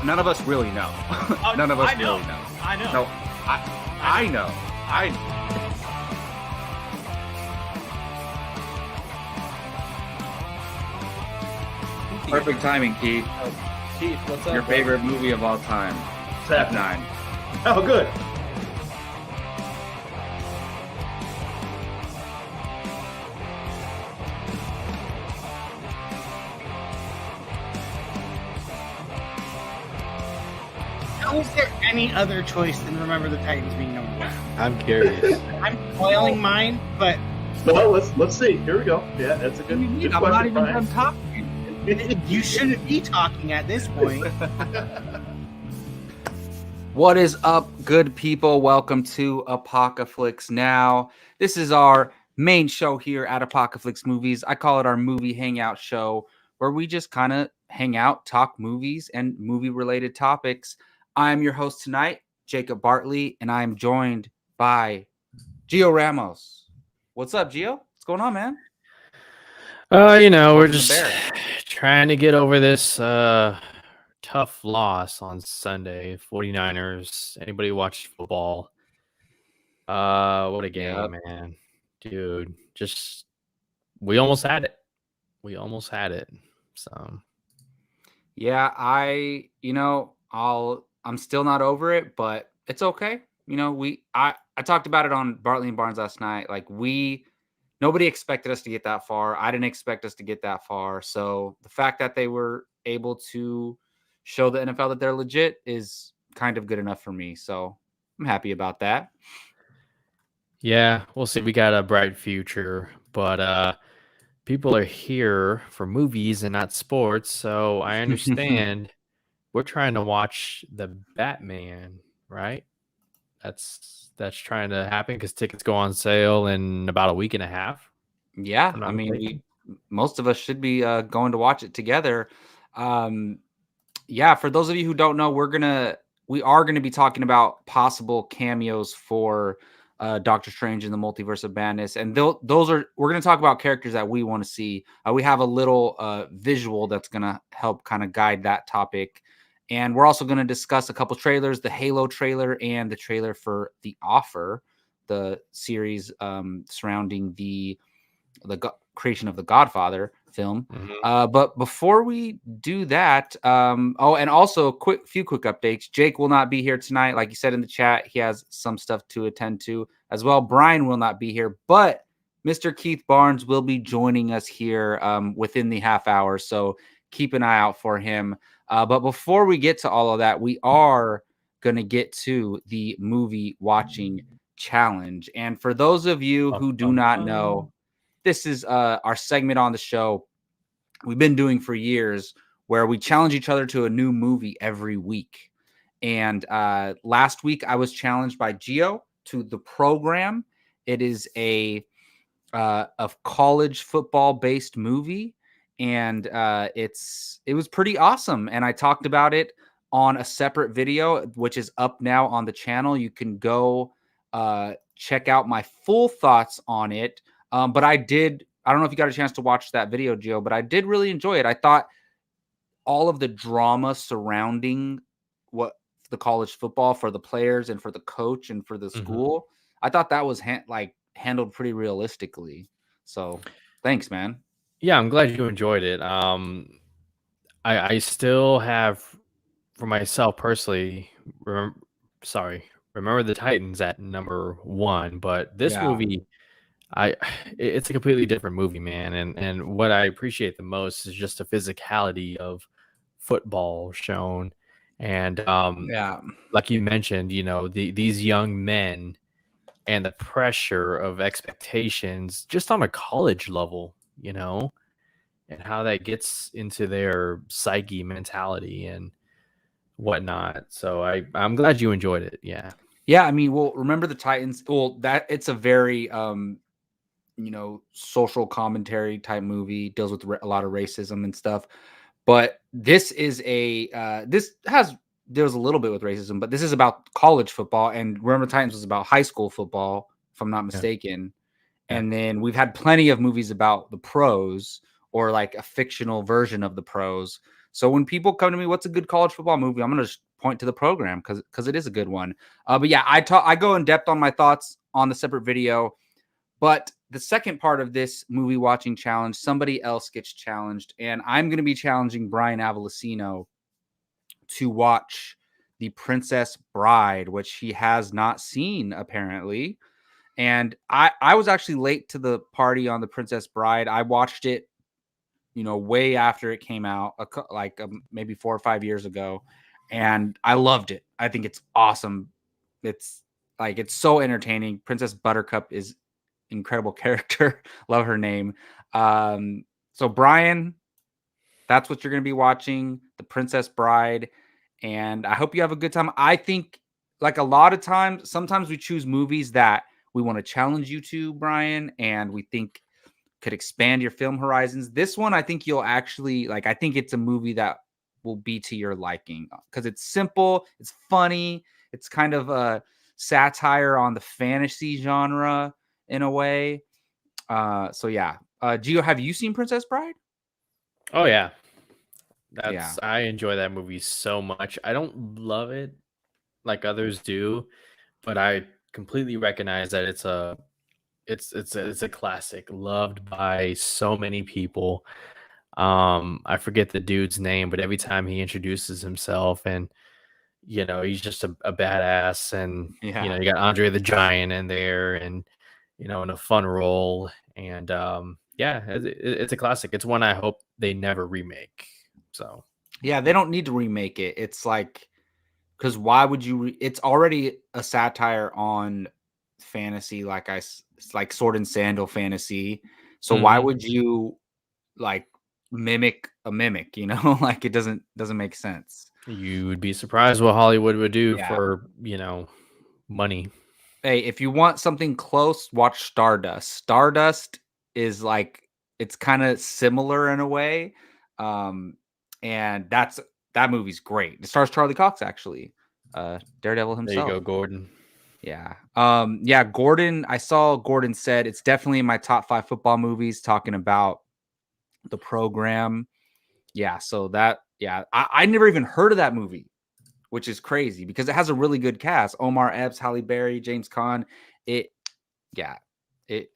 none of us really know. None of us really know. I know. No, I know. Perfect timing, Keith. Keith, what's up? Your favorite movie of all time. F9. Oh, good. How is there any other choice than Remember the Titans being number one? I'm curious. I'm spoiling mine, but Well, let's see. Here we go. Yeah, that's a good I'm question, not even Brian. done talking. you shouldn't be talking at this point. What is up, good people? Welcome to Apocaflix Now. This is our main show here at Apocaflix Movies. I call it our movie hangout show, where we just kind of hang out, talk movies and movie-related topics. I'm your host tonight, Jacob Bartley, and I'm joined by Gio Ramos. What's up, Gio? What's going on, man? We're just trying to get over this tough loss on Sunday. 49ers. Anybody watch football? What a game, man. Dude, we almost had it. So yeah, I'm still not over it, but it's okay. I talked about it on Bartley and Barnes last night. Like, nobody expected us to get that far. I didn't expect us to get that far. So the fact that they were able to show the NFL that they're legit is kind of good enough for me. So I'm happy about that. yeah, we'll see. We got a bright future, but people are here for movies and not sports. So I understand. We're trying to watch the Batman, right? That's trying to happen because tickets go on sale in about a week and a half. Yeah, I mean, most of us should be going to watch it together. Yeah, for those of you who don't know, we are gonna be talking about possible cameos for DoctorStrane in the Multiverse of Madness, and we're gonna talk about characters that we want to see. We have a little visual that's gonna help kind of guide that topic. And we're also going to discuss a couple trailers, the Halo trailer and the trailer for The Offer, the series surrounding the creation of the Godfather film. Mm-hmm. But before we do that, and also few quick updates. Jake will not be here tonight. Like you said in the chat, he has some stuff to attend to as well. Brian will not be here, but Mr. Keith Barnes will be joining us here within the half hour. So keep an eye out for him. But before we get to all of that, we are going to get to the movie watching challenge. And for those of you who do not know, this is our segment on the show we've been doing for years, where we challenge each other to a new movie every week. And last week I was challenged by Gio to The Program. It is a college football based movie. And it was pretty awesome. And I talked about it on a separate video, which is up now on the channel. You can go check out my full thoughts on it. But I don't know if you got a chance to watch that video, Gio, but I did really enjoy it. I thought all of the drama surrounding what the college football for the players and for the coach and for the school, I thought that was handled pretty realistically. So thanks, man. Yeah, I'm glad you enjoyed it. I still have, for myself personally, Remember the Titans at number one, but this movie, it's a completely different movie, man. And what I appreciate the most is just the physicality of football shown. And like you mentioned, these young men and the pressure of expectations just on a college level, and how that gets into their psyche, mentality, and whatnot. So I'm glad you enjoyed it. Yeah. I mean, Remember the Titans. Well, that it's a very social commentary type movie, deals with a lot of racism and stuff. But this is deals a little bit with racism, but this is about college football. And Remember the Titans was about high school football, if I'm not mistaken. Yeah. And then we've had plenty of movies about the pros, or like a fictional version of the pros. So when people come to me, what's a good college football movie? I'm gonna just point to the program because it is a good one. But yeah, I go in depth on my thoughts on the separate video. But the second part of this movie watching challenge, somebody else gets challenged, and I'm going to be challenging Brian Avalosino to watch The Princess Bride, which he has not seen apparently. And I was actually late to the party on The Princess Bride. I watched it, way after it came out, maybe 4 or 5 years ago, and I loved it. I think it's awesome. It's so entertaining. Princess Buttercup is incredible character. Love her name. So Brian, that's what you're going to be watching, The Princess Bride, and I hope you have a good time. I think like a lot of times, sometimes we choose movies that we want to challenge you to, Brian, and we think could expand your film horizons. This one, I think you'll actually like. I think it's a movie that will be to your liking because it's simple, it's funny, it's kind of a satire on the fantasy genre in a way. So yeah. Gio, have you seen Princess Bride? Oh yeah. I enjoy that movie so much. I don't love it like others do, but I completely recognize that it's a classic loved by so many people. I forget the dude's name, but every time he introduces himself and he's just a badass, and you got Andre the Giant in there, and in a fun role, and it's a classic. It's one I hope they never remake. So yeah, they don't need to remake it. It's like, because why would you? It's already a satire on fantasy, it's like sword and sandal fantasy. So why would you like mimic a mimic? Like it doesn't make sense. You would be surprised what Hollywood would do for money. Hey, if you want something close, watch Stardust. Stardust is like, it's kind of similar in a way. And that movie's great. It stars Charlie Cox, actually. Daredevil himself. There you go, Gordon. Yeah. Gordon, I saw Gordon said it's definitely in my top 5 football movies, talking about the program. Yeah, so I never even heard of that movie, which is crazy because it has a really good cast. Omar Epps, Halle Berry, James Caan. It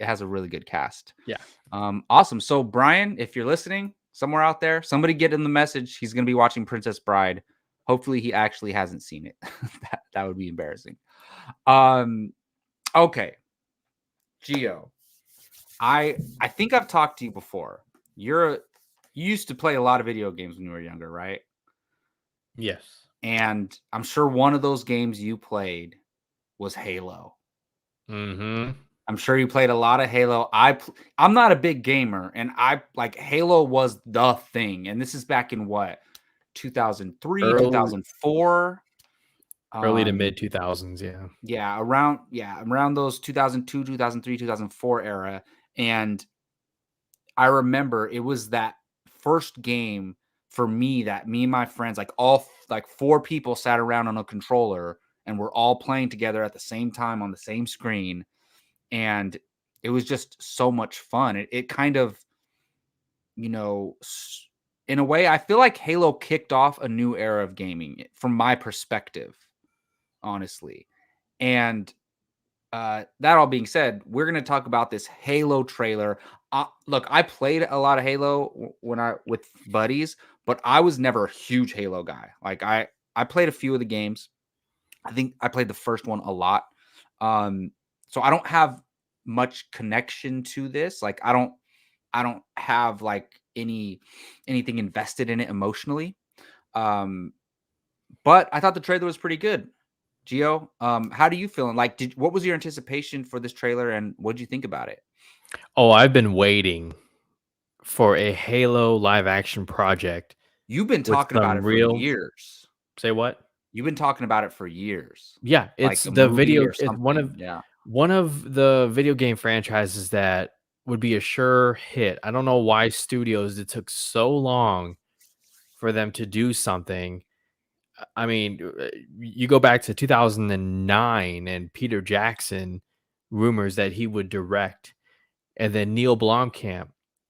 has a really good cast. Yeah. Awesome. So Brian, if you're listening somewhere out there, somebody get in the message. He's going to be watching Princess Bride. Hopefully he actually hasn't seen it. that would be embarrassing. Okay. Gio, I think I've talked to you before. You used to play a lot of video games when you were younger, right? Yes. And I'm sure one of those games you played was Halo. Mm-hmm. I'm sure you played a lot of Halo. I'm not a big gamer, and Halo was the thing. And this is back in what, 2003, 2004, early to mid 2000s. around those 2002, 2003, 2004 era. And I remember it was that first game for me that me and my friends, all 4 people sat around on a controller and we're all playing together at the same time on the same screen. And it was just so much fun. It kind of, in a way, I feel like Halo kicked off a new era of gaming from my perspective, honestly. And that all being said, we're going to talk about this Halo trailer. Look, I played a lot of Halo with buddies, but I was never a huge Halo guy. I played a few of the games. I think I played the first one a lot. So I don't have much connection to this. I don't have anything invested in it emotionally. But I thought the trailer was pretty good. Gio, how do you feel? What was your anticipation for this trailer, and what did you think about it? Oh, I've been waiting for a Halo live action project. You've been talking about it for years. Say what? You've been talking about it for years. Yeah, it's the video. It's one of the video game franchises that would be a sure hit. I don't know why studios, it took so long for them to do something. I mean, you go back to 2009 and Peter Jackson, rumors that he would direct, and then Neil Blomkamp,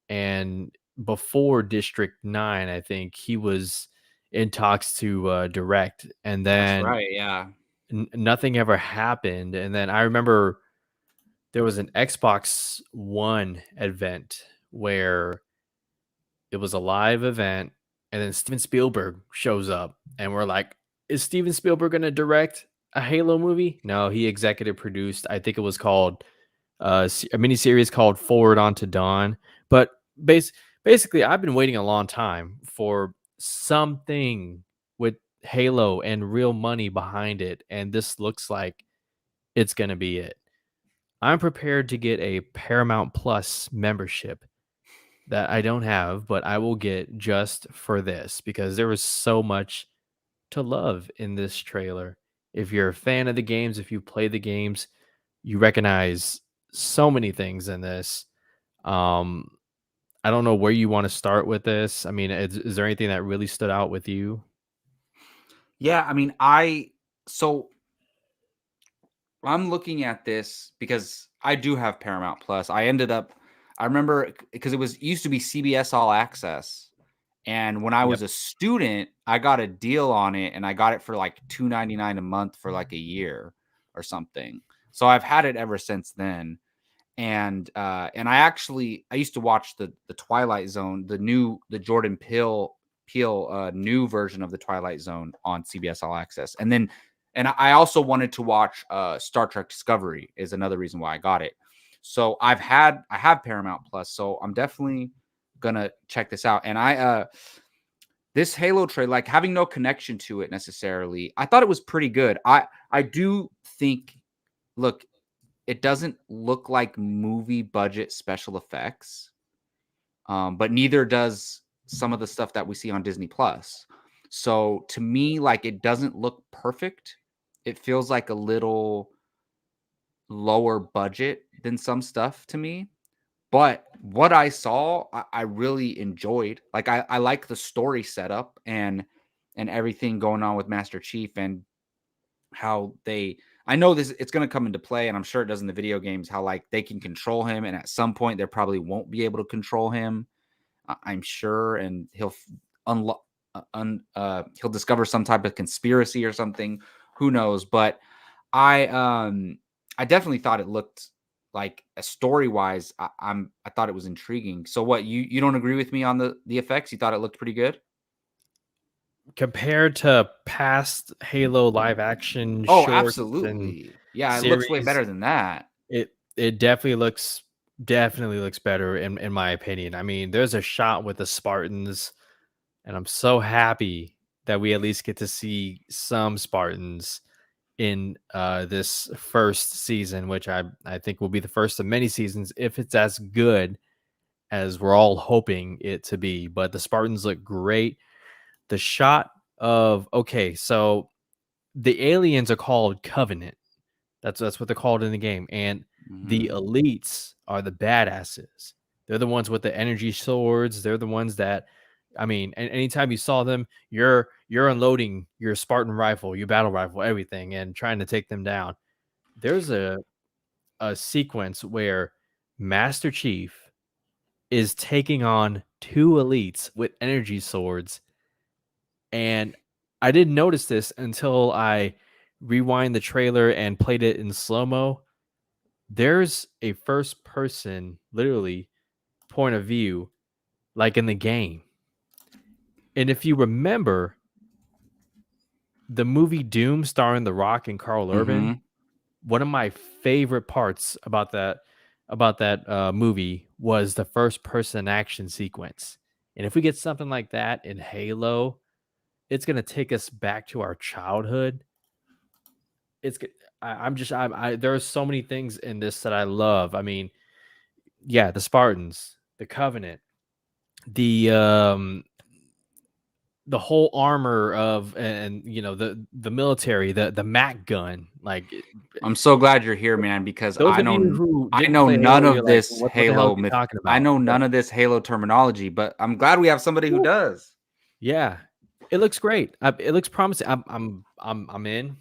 and before District 9, I think he was in talks to direct, and That's then right. Yeah. nothing ever happened. And then I remember there was an Xbox One event where it was a live event, and then Steven Spielberg shows up, and we're like, is Steven Spielberg going to direct a Halo movie? No, he executive produced. I think it was called a mini series called Forward Onto Dawn. But basically, I've been waiting a long time for something with Halo and real money behind it, and this looks like it's going to be it. I'm prepared to get a Paramount Plus membership that I don't have, but I will get just for this because there was so much to love in this trailer. If you're a fan of the games, if you play the games, you recognize so many things in this. Um, I don't know where you want to start with this. I mean, is there anything that really stood out with you? Yeah. I mean, so I'm looking at this because I do have Paramount Plus. I remember because it used to be CBS All Access. And when I Yep. was a student, I got a deal on it and I got it for like $2.99 a month for like a year or something. So I've had it ever since then. And I used to watch the Twilight Zone, the Jordan Peele new version of the Twilight Zone on CBS All Access. And I also wanted to watch Star Trek Discovery is another reason why I got it. So I have Paramount Plus, so I'm definitely gonna check this out. And this Halo trailer, like having no connection to it necessarily, I thought it was pretty good. I do think, look, it doesn't look like movie budget special effects, but neither does some of the stuff that we see on Disney Plus. So to me, like it doesn't look perfect. It feels like a little lower budget than some stuff to me. But what I saw, I really enjoyed. Like I like the story setup and everything going on with Master Chief and how I know it's going to come into play, and I'm sure it does in the video games, how like they can control him, and at some point they probably won't be able to control him. I'm sure, and he'll unlock he'll discover some type of conspiracy or something. Who knows? But I definitely thought it looked like story wise. I thought it was intriguing. So what, you don't agree with me on the effects? You thought it looked pretty good? Compared to past Halo live action Oh, shorts and absolutely. Yeah, it looks way series, better than that. it definitely looks better in my opinion. I mean, there's a shot with the Spartans, and I'm so happy that we at least get to see some Spartans in this first season, which I think will be the first of many seasons if it's as good as we're all hoping it to be. But the Spartans look great. The shot of, okay, so the aliens are called Covenant. That's what they're called in the game. And the elites are the badasses. They're the ones with the energy swords. They're the ones that, I mean, anytime you saw them, you're unloading your Spartan rifle, your battle rifle, everything, and trying to take them down. There's a sequence where Master Chief is taking on two elites with energy swords, and I didn't notice this until I rewind the trailer and played it in slow-mo. There's a first person, literally, point of view, like in the game. And if you remember the movie Doom starring The Rock and Carl Urban, one of my favorite parts about that movie was the first person action sequence. And if we get something like that in Halo, it's going to take us back to our childhood. There are so many things in this that I love. I mean, yeah, the Spartans, the Covenant, the whole armor of, and you know, the military, the Mac gun. Like, I'm so glad you're here, man, because those of you who I didn't know play none Halo, you're of like, this what the hell are Halo you myth. talking I about? know But none of this Halo terminology, but I'm glad we have somebody who does. yeah, it looks great. It looks promising. I'm in.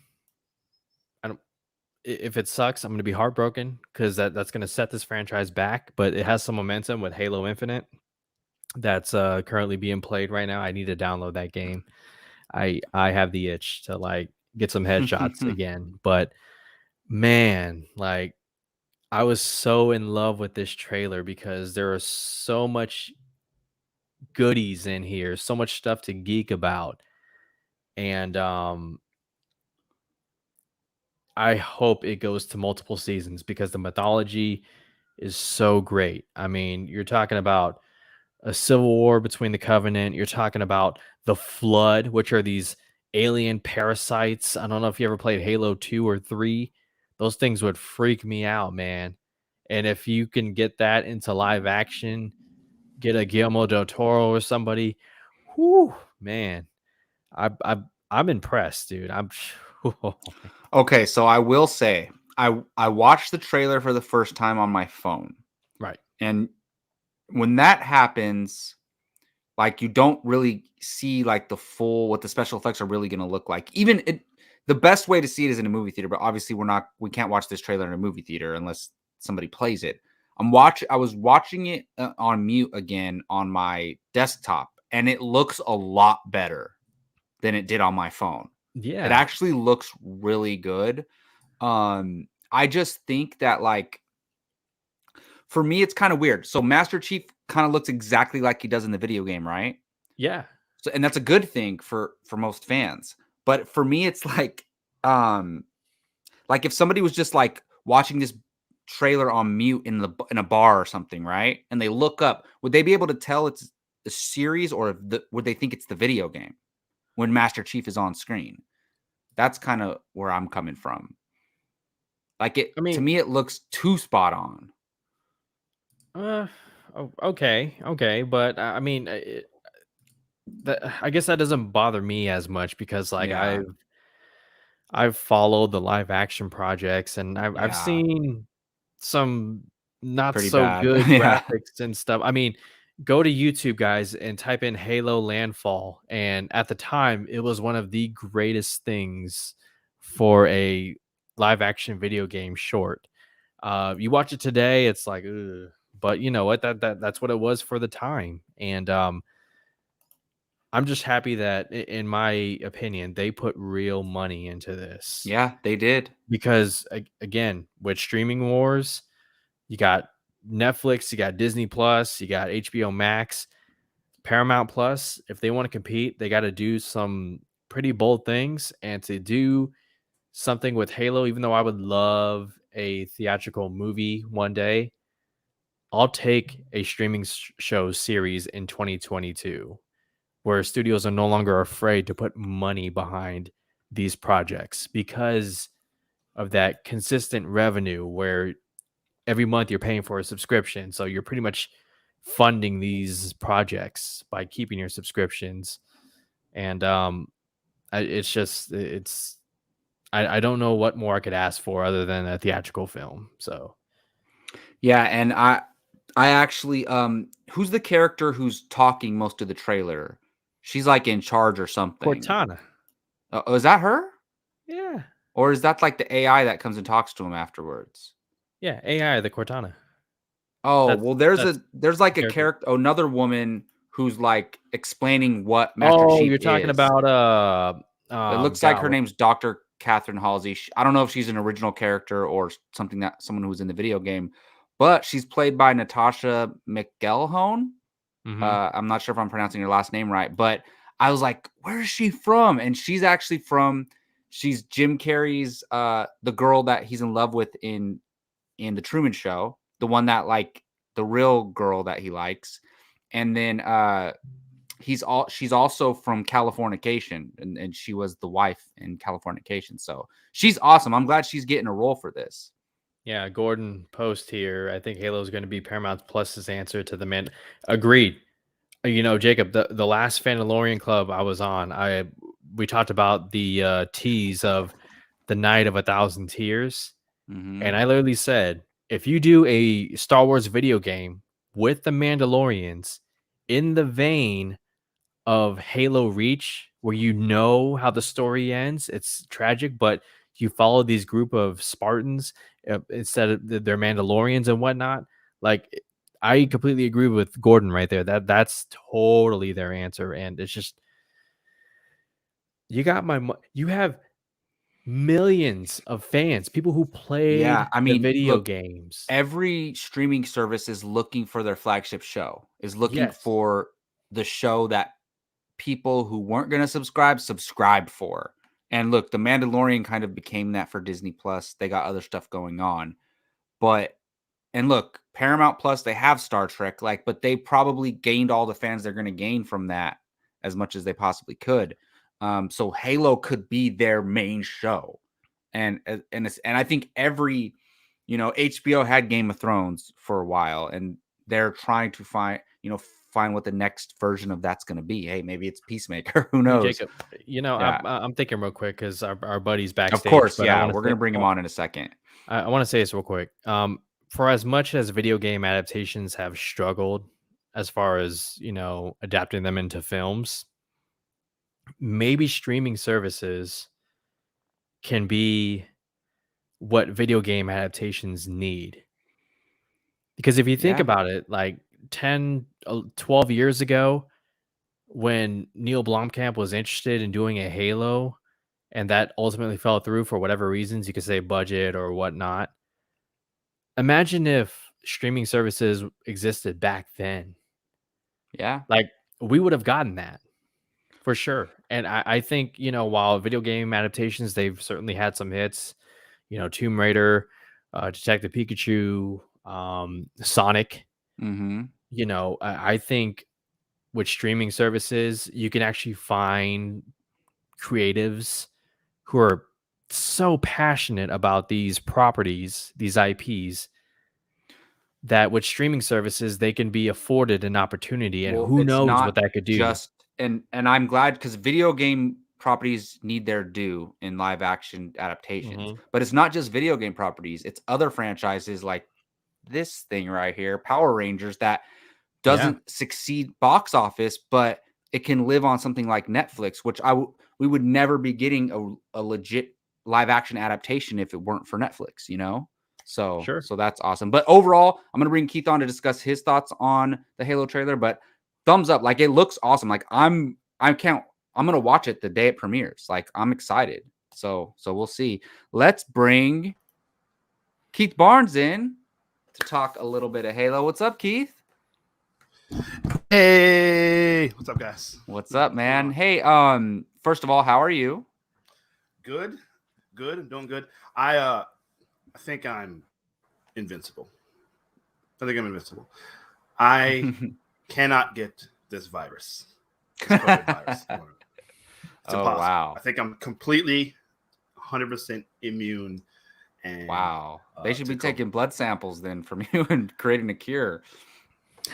I don't. If it sucks, I'm going to be heartbroken because that's going to set this franchise back. But it has some momentum with Halo Infinite. that's currently being played right now. I need to download that game. I have the itch to like get some headshots again. But man, like I was so in love with this trailer because there are so much goodies in here, so much stuff to geek about. And I hope it goes to multiple seasons because the mythology is so great. I mean, you're talking about a civil war between the Covenant. You're talking about the Flood, which are these alien parasites. I don't know if you ever played Halo 2 or 3. Those things would freak me out, man. And if you can get that into live action, get a Guillermo del Toro or somebody, whoo, man. I'm impressed, dude. Okay, so I will say I watched the trailer for the first time on my phone. Right. And when that happens, like you don't really see like the full what the special effects are really going to look like. Even the best way to see it is in a movie theater, but obviously we can't watch this trailer in a movie theater unless somebody plays it. I was watching it on mute again on my desktop, and it looks a lot better than it did on my phone. Yeah. It actually looks really good. I just think that like for me, it's kind of weird. So Master Chief kind of looks exactly like he does in the video game, right? Yeah. So, and that's a good thing for most fans. But for me, it's like if somebody was just like watching this trailer on mute in a bar or something, right? And they look up, would they be able to tell it's a series, or would they think it's the video game when Master Chief is on screen? That's kind of where I'm coming from. Like to me, it looks too spot on. Okay, but I mean, I guess that doesn't bother me as much because like Yeah. I've followed the live action projects and I've Yeah. seen some not Pretty so bad. good Yeah. graphics and stuff. I mean, go to YouTube, guys, and type in Halo Landfall, and at the time, it was one of the greatest things for a live action video game short. You watch it today, it's like, ugh. But you know what? That's what it was for the time, and I'm just happy that, in my opinion, they put real money into this. Yeah, they did. Because again, with streaming wars, you got Netflix, you got Disney Plus, you got HBO Max, Paramount Plus. If they want to compete, they got to do some pretty bold things. And to do something with Halo, even though I would love a theatrical movie one day, I'll take a streaming show series in 2022 where studios are no longer afraid to put money behind these projects because of that consistent revenue where every month you're paying for a subscription. So you're pretty much funding these projects by keeping your subscriptions. And I don't know what more I could ask for other than a theatrical film. So yeah, and I actually who's the character who's talking most of the trailer? She's like in charge or something. Cortana. Oh, is that her? Yeah. Or is that like the AI that comes and talks to him afterwards? Yeah, AI, the Cortana. Oh, well, there's like a character, another woman who's like explaining what Master Chief is. You're talking about it looks like her name's Dr. Catherine Halsey. I don't know if she's an original character or someone who's in the video game, but she's played by Natasha McElhone. Mm-hmm. I'm not sure if I'm pronouncing her last name right, but I was like, where is she from? And she's actually she's Jim Carrey's the girl that he's in love with in the Truman Show, the one that like the real girl that he likes. And then she's also from Californication, and she was the wife in Californication. So she's awesome. I'm glad she's getting a role for this. Yeah, Gordon Post here. I think Halo is going to be Paramount Plus's answer to the man. Agreed. You know, Jacob, the last Mandalorian club I was on, we talked about the tease of the Night of 1,000 Tears. Mm-hmm. And I literally said, if you do a Star Wars video game with the Mandalorians in the vein of Halo Reach, where you know how the story ends, it's tragic, but you follow these group of Spartans instead of they're Mandalorians and whatnot. Like, I completely agree with Gordon right there. That's totally their answer, and it's just you got you have millions of fans, people who Yeah, played I the mean, video look, games. every streaming service is looking for their flagship show, is looking Yes, for the show that people who weren't going to subscribe for. And look, The Mandalorian kind of became that for Disney Plus. They got other stuff going on. But and look, Paramount Plus, they have Star Trek, but they probably gained all the fans they're going to gain from that as much as they possibly could. So Halo could be their main show. And I think every, HBO had Game of Thrones for a while, and they're trying to find what the next version of that's going to be. Hey, maybe it's Peacemaker. Who hey knows? Jacob, Yeah, I'm thinking real quick because our buddy's of backstage, course. but I Yeah, want we're to going to bring him on in a second. I want to say this real quick. For as much as video game adaptations have struggled as far as, adapting them into films, maybe streaming services can be what video game adaptations need. Because if you think Yeah, about it, like 10, 12 years ago, when Neil Blomkamp was interested in doing a Halo and that ultimately fell through for whatever reasons, you could say budget or whatnot. Imagine if streaming services existed back then. yeah. Like, we would have gotten that for sure. And I think, while video game adaptations, they've certainly had some hits, Tomb Raider, Detective Pikachu, Sonic, Mm-hmm. I think with streaming services, you can actually find creatives who are so passionate about these properties, these IPs, that with streaming services, they can be afforded an opportunity, and Well, who it's knows what not that could do. just and I'm glad because video game properties need their due in live action adaptations. Mhm. But it's not just video game properties, it's other franchises like this thing right here, Power Rangers, that Yeah, doesn't succeed box office, but it can live on something like Netflix, which we would never be getting a legit live action adaptation if it weren't for Netflix. So sure. that's awesome. But overall, I'm gonna bring Keith on to discuss his thoughts on the Halo trailer. But thumbs up, it looks awesome. I'm gonna watch it the day it premieres. I'm excited. So we'll see. Let's bring Keith Barnes in to talk a little bit of Halo. What's up, Keith? Hey, what's up, guys? What's up, man? Hey, first of all, how are you? Good. I'm doing good. I think I'm invincible. I cannot get this virus. This COVID virus. It's Oh, impossible. wow. I think I'm completely 100% immune. And Wow. They should to be COVID. taking blood samples then from you and creating a cure.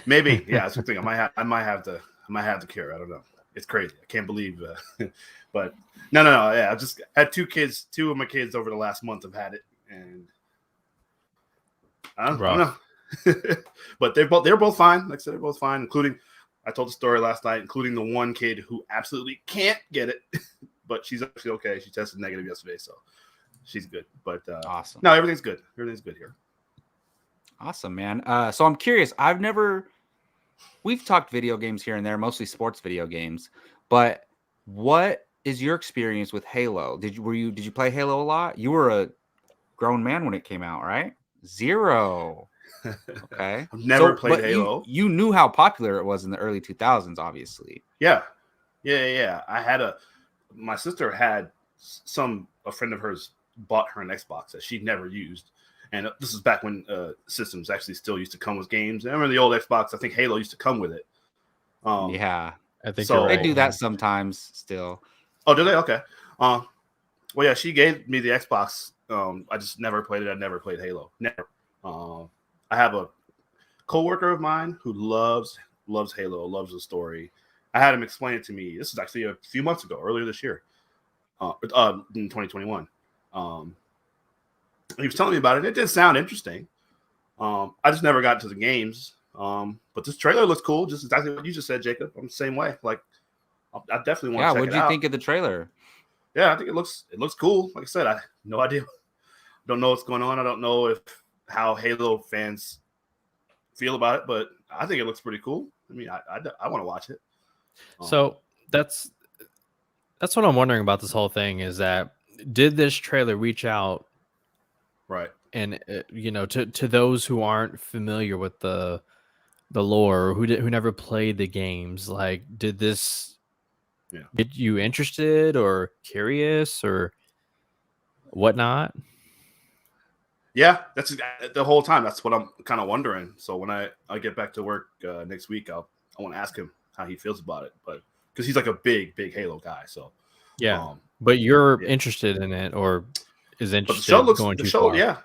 Maybe, yeah. That's the thing. I might have the cure. I don't know. It's crazy. I can't believe. But no. Yeah, I just had two kids. Two of my kids over the last month have had it, and I don't know. But they're both fine. Like I said, they're both fine. Including, I told the story last night, including the one kid who absolutely can't get it, but she's actually okay. She tested negative yesterday, so she's good. But Awesome. No, everything's good. Everything's good here. Awesome, man. So I'm curious. We've talked video games here and there, mostly sports video games, but what is your experience with Halo? Did you play Halo a lot? You were a grown man when it came out, right? 0. Okay. I've never played Halo. You knew how popular it was in the early 2000s, obviously. Yeah. My sister had a friend of hers bought her an Xbox that she'd never used. And this is back when systems actually still used to come with games. I remember the old Xbox. I think Halo used to come with it. Yeah, I think so you're right. they do that sometimes still. Oh, do they? Okay. Well, yeah, she gave me the Xbox. I just never played it. I never played Halo. Never. I have a coworker of mine who loves Halo, loves the story. I had him explain it to me. This is actually a few months ago, earlier this year, in 2021. He was telling me about it. It did sound interesting. I just never got to the games. But this trailer looks cool. Just exactly what you just said, Jacob. I'm the same way. I definitely want to check it out. Yeah, what'd you think of the trailer? Yeah, I think it looks cool. Like I said, I have no idea. Don't know what's going on. I don't know how Halo fans feel about it, but I think it looks pretty cool. I mean, I want to watch it. So that's what I'm wondering about this whole thing is that did this trailer reach out, right? And to those who aren't familiar with the lore, or who never played the games, like did this get you interested or curious or whatnot? Yeah, that's the whole time. That's what I'm kind of wondering. So when I get back to work next week, I want to ask him how he feels about it, but because he's like a big Halo guy. So yeah, but you're interested in it, or is interested going too far? Yeah,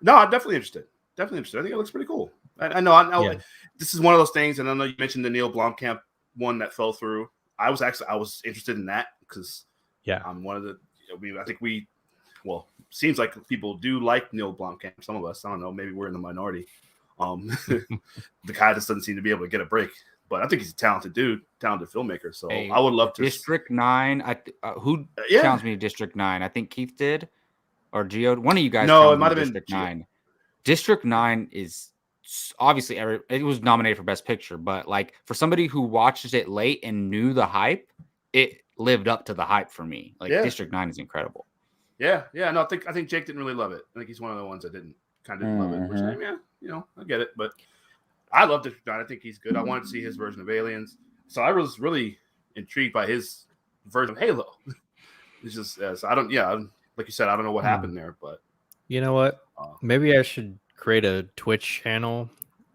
no, I'm definitely interested. Definitely interested. I think it looks pretty cool. I know. Yeah. This is one of those things, and I know you mentioned the Neil Blomkamp one that fell through. I was interested in that because I'm one of the. I think seems like people do like Neil Blomkamp. Some of us, I don't know, maybe we're in the minority. The guy just doesn't seem to be able to get a break, but I think he's a talented dude, talented filmmaker. So I would love to. District 9. Who challenged me to District 9? I think Keith did, or Geo. One of you guys. No, it might have been District 9. District 9 is obviously it was nominated for Best Picture, but like for somebody who watched it late and knew the hype, it lived up to the hype for me. Like District 9 is incredible. Yeah. No, I think Jake didn't really love it. I think he's one of the ones that didn't love it. Which I get it, but I love District 9. I think he's good. I wanted to see his version of Aliens, so I was really intrigued by his version of Halo. It's just so I don't. Yeah, like you said, I don't know what happened there, but you know what? Maybe I should create a Twitch channel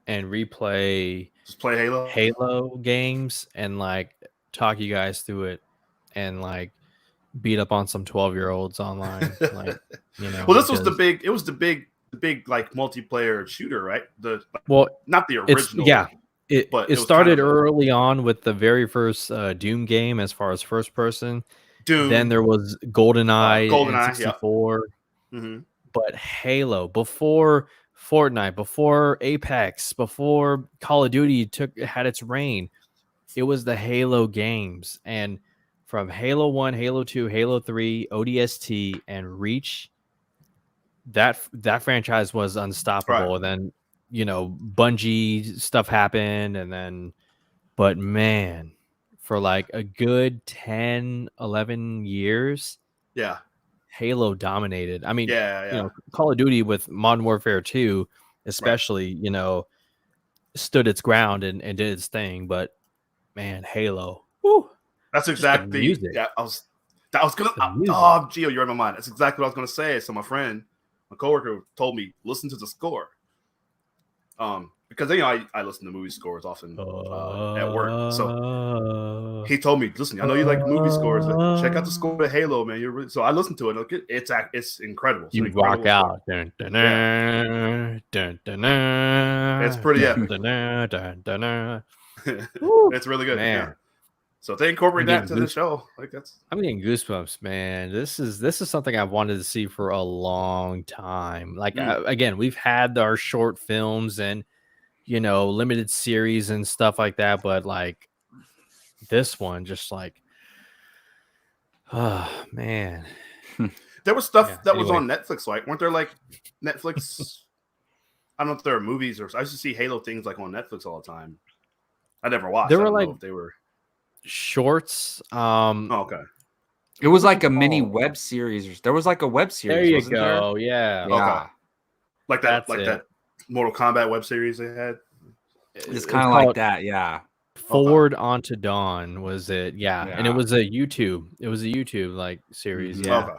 and play Halo games and like talk you guys through it and like beat up on some 12-year-olds online. Like, well, this was the big like multiplayer shooter, right? Not the original. It started early on with the very first Doom game as far as first person. Doom. Then there was GoldenEye, N64. Yeah. Mm-hmm. But Halo, before Fortnite, before Apex, before Call of Duty had its reign, it was the Halo games. And from Halo 1, Halo 2, Halo 3, ODST, and Reach, that franchise was unstoppable. Right. And then, Bungie stuff happened. But man, for like a good 10, 11 years. Yeah. Halo dominated. I mean, Call of Duty with Modern Warfare 2, especially, stood its ground and did its thing. But man, Halo, woo, that's exactly music. Yeah, I was gonna. Oh, Gio, you're in my mind. That's exactly what I was gonna say. So my coworker, told me listen to the score. Because I listen to movie scores often at work. So he told me, listen, I know you like movie scores. Check out the score of Halo, man. So I listened to it. It's incredible. You rock out. Dun, dun, dun, dun, dun, dun, it's pretty epic. Dun, dun, dun, dun, dun. It's really good. Man. Yeah. So if they incorporate that into the show, I'm getting goosebumps, man. This is something I've wanted to see for a long time. Like again, we've had our short films and limited series and stuff like that, but like this one, just like, oh man, there was stuff that was on Netflix, right? Weren't there like Netflix? I don't know if there are movies or I used to see Halo things like on Netflix all the time. I never watched. There were like if they were shorts. Okay. It was like a mini web series. There was like a web series. There you go. There? Yeah. Okay. Like that. That Mortal Kombat web series they had. It's kind of like that. Yeah. Forward Onto Dawn was it? Yeah. And it was a YouTube. It was a YouTube like series. Yeah. Okay.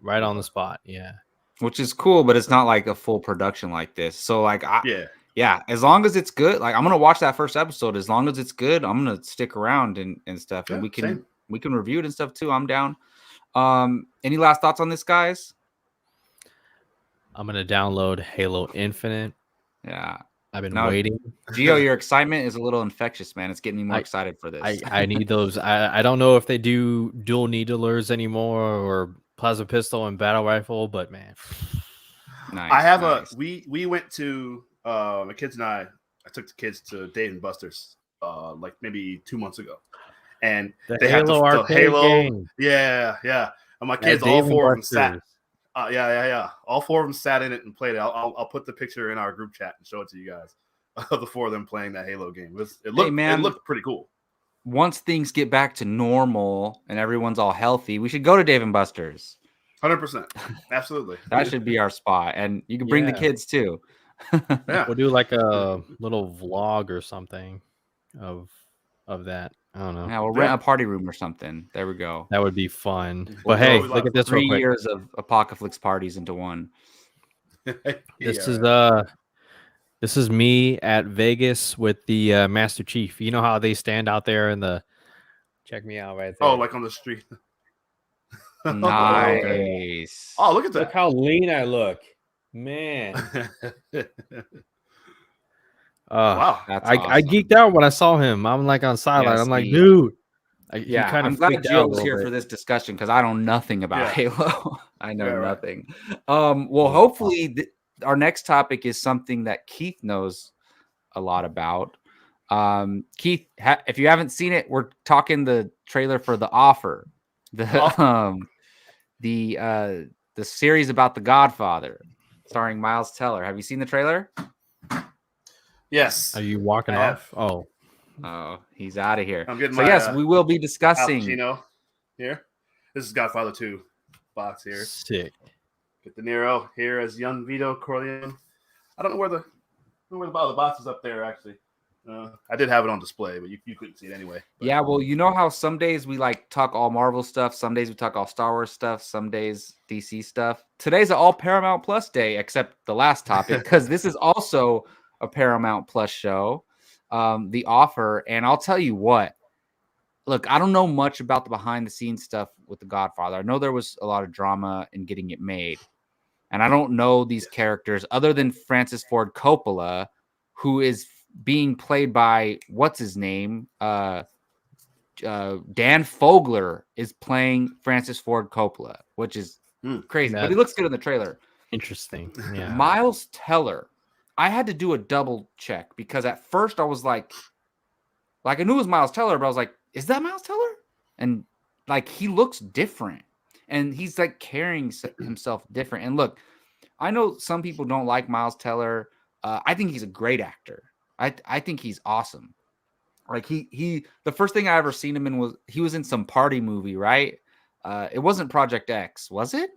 Right on the spot. Yeah. Which is cool, but it's not like a full production like this. So like, as long as it's good, like I'm gonna watch that first episode. As long as it's good, I'm gonna stick around and stuff, and we can review it and stuff too. I'm down. Any last thoughts on this, guys? I'm gonna download Halo Infinite. Yeah, I've been waiting. Gio, your excitement is a little infectious, man. It's getting me more excited for this. I need those. I don't know if they do dual needlers anymore or plasma pistol and battle rifle, but man, nice. I have we went to my kids and I took the kids to Dave & Buster's like maybe 2 months ago, and they had the Halo game. Yeah, and my kids all four of them sat. Yeah. All 4 of them sat in it and played it. I'll put the picture in our group chat and show it to you guys of the 4 of them playing that Halo game. It looked pretty cool. Once things get back to normal and everyone's all healthy, we should go to Dave and Buster's. 100%. Absolutely. That should be our spot, and you can bring the kids too. Yeah. We'll do like a little vlog or something of that. I don't know. Yeah, we'll rent a party room or something. There we go. That would be fun. We'll But hey, look at this 3 real quick. years of Apocaflix parties into one. This is me at Vegas with the Master Chief. You know how they stand out there in the. Check me out right there. Oh, like on the street. Nice. Oh, look at that. Look how lean I look, man. Wow, that's I awesome. geeked out when I saw him. I'm like on sideline. Yes, I'm like, dude. Yeah, kind of I'm glad Joe's here for this discussion because I know nothing about Halo. I know nothing. Well, hopefully our next topic is something that Keith knows a lot about. Keith, if you haven't seen it, we're talking the trailer for The Offer, the series about the Godfather, starring Miles Teller. Have you seen the trailer? Yes. Are you walking off? Oh, he's out of here. I'm getting yes, we will be discussing. Al Pacino here. This is Godfather 2 box here. Sick. Get De Niro here as young Vito Corleone. I don't know where the box is up there actually. I did have it on display, but you couldn't see it anyway. But, yeah, well, you know how some days we like talk all Marvel stuff, some days we talk all Star Wars stuff, some days DC stuff. Today's an all Paramount Plus day, except the last topic, because this is also a Paramount Plus show, The Offer. And I'll tell you what, look, I don't know much about the behind the scenes stuff with The Godfather. I know there was a lot of drama in getting it made. And I don't know these characters other than Francis Ford Coppola, who is being played by what's his name? Dan Fogler is playing Francis Ford Coppola, which is crazy. But he looks good in the trailer. Interesting. Yeah. Miles Teller. I had to do a double check because at first I was like I knew it was Miles Teller, but I was like, is that Miles Teller? And like he looks different, and he's like carrying himself different. And look, I know some people don't like Miles Teller. I think he's a great actor. I think he's awesome. Like he the first thing I ever seen him in was he was in some party movie, right? It wasn't Project X, was it?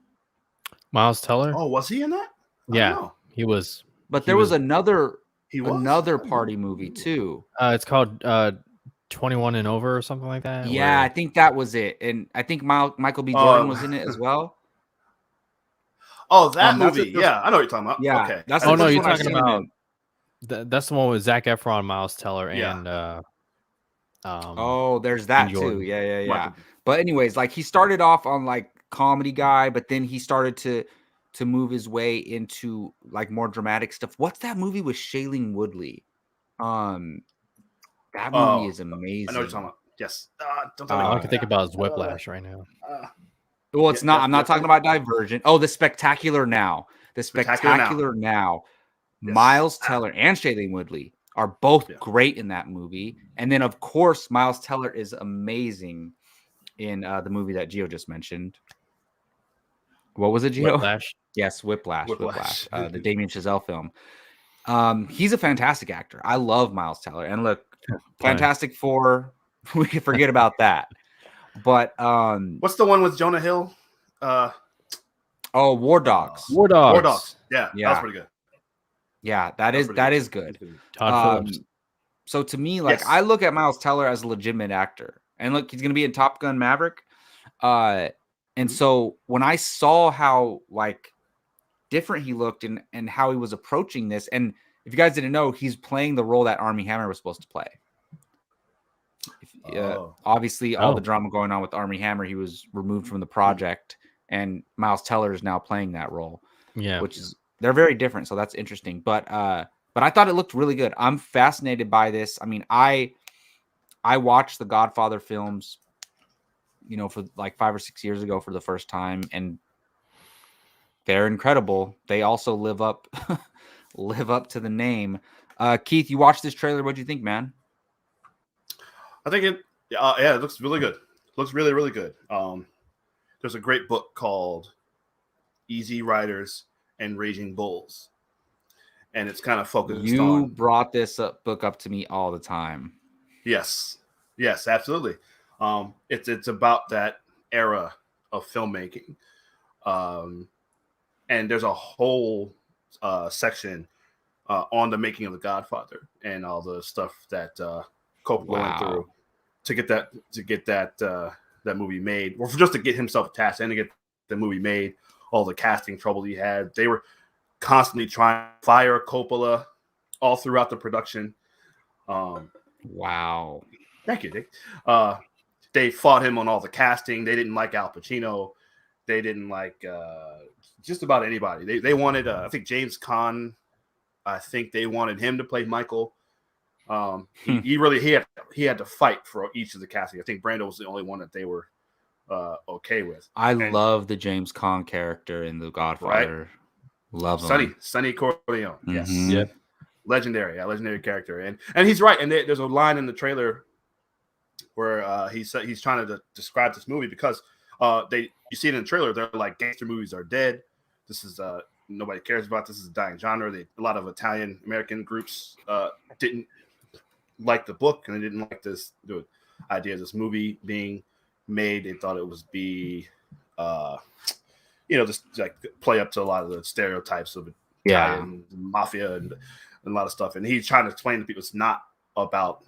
Miles Teller? Oh, was he in that? Yeah, he was. But there was another another party movie too. It's called 21 and Over or something like that. Yeah, I think that was it. And I think Michael B. Jordan was in it as well. Oh, that movie. Yeah, I know what you're talking about. Yeah. Okay. That's you're one talking about. That's the one with Zac Efron, Miles Teller, and there's that too. Yeah. But anyways, like he started off on like comedy guy, but then he started to move his way into like more dramatic stuff. What's that movie with Shailene Woodley? That movie is amazing. I know what you're talking about. Yes. All I can think about is Whiplash right now. Well, it's not. I'm not talking about Divergent. Oh, The Spectacular Now. The Spectacular Now. Yes. Miles Teller and Shailene Woodley are both great in that movie. And then, of course, Miles Teller is amazing in the movie that Gio just mentioned. What was it, Gio? Whiplash. Yes, Whiplash. The Damien Chazelle film. He's a fantastic actor. I love Miles Teller. And look, Fantastic Four, we can forget about that. But what's the one with Jonah Hill? War Dogs. War Dogs. Yeah, that was pretty good. Yeah, that is good. Todd Phillips. So to me, like I look at Miles Teller as a legitimate actor. And look, he's gonna be in Top Gun Maverick. And so when I saw how like different he looked and how he was approaching this, and if you guys didn't know, he's playing the role that Armie Hammer was supposed to play. Obviously, all the drama going on with Armie Hammer, he was removed from the project, and Miles Teller is now playing that role. Yeah, which is they're very different, so that's interesting. But I thought it looked really good. I'm fascinated by this. I mean, I watched the Godfather films, for like 5 or 6 years ago for the first time, and they're incredible. They also live up to the name. Keith, you watched this trailer. What do you think, man? I think it looks really good. Looks really, really good. There's a great book called Easy Riders, and Raging Bulls. And it's kind of focused on. You brought this book up to me all the time. Yes, absolutely. It's about that era of filmmaking, and there's a whole section on the making of The Godfather and all the stuff that Coppola went through to get that movie made, or just to get himself attached and to get the movie made. All the casting trouble he had, they were constantly trying to fire Coppola all throughout the production. Wow. Thank you, Dick. They fought him on all the casting. They didn't like Al Pacino. They didn't like just about anybody. They wanted, I think James Caan. I think they wanted him to play Michael. He had to fight for each of the casting. I think Brando was the only one that they were okay with. I love the James Caan character in The Godfather. Right? Love him. Sonny Corleone. Mm-hmm. Yes. Yep. Legendary character. And he's right. And there's a line in the trailer where he's trying to describe this movie because you see it in the trailer. They're like, gangster movies are dead. This is nobody cares about. This is a dying genre. A lot of Italian American groups didn't like the book, and they didn't like the idea of this movie being made. They thought it was just like play up to a lot of the stereotypes of Italian mafia and a lot of stuff. And he's trying to explain to people it's not about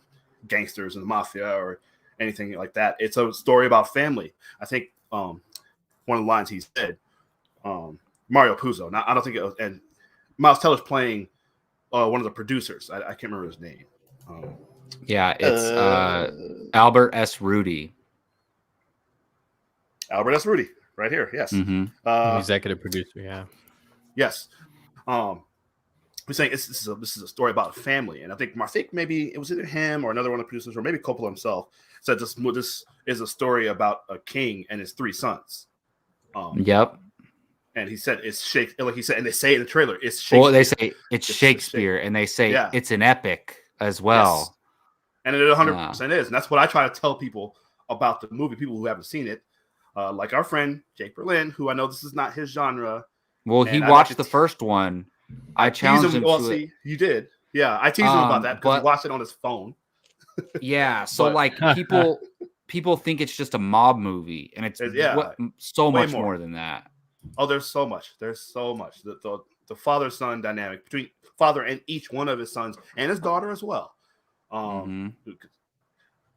gangsters and the mafia or anything like that. It's a story about family. I think one of the lines he said, Mario Puzo. Now I don't think it was, and Miles Teller's playing one of the producers. I can't remember his name. It's Albert S. Rudy. Albert S. Rudy, right here. Yes. Mm-hmm. Executive producer. Yeah. Yes. We're saying this is a story about a family, and I think maybe it was either him or another one of the producers, or maybe Coppola himself said this is a story about a king and his three sons. Yep. And he said it's Shakespeare, like he said, and they say in the trailer it's Shakespeare. Well, they say it's Shakespeare, and they say it's an epic as well. Yes. And it 100% is, and that's what I try to tell people about the movie. People who haven't seen it, like our friend Jake Berlin, who I know this is not his genre. Well, he watched the first one. I challenged him to it. You did. Yeah, I teased him about that because he watched it on his phone. Yeah, so people think it's just a mob movie, and it's so much more than that. Oh, there's so much. The father-son dynamic between father and each one of his sons and his daughter as well.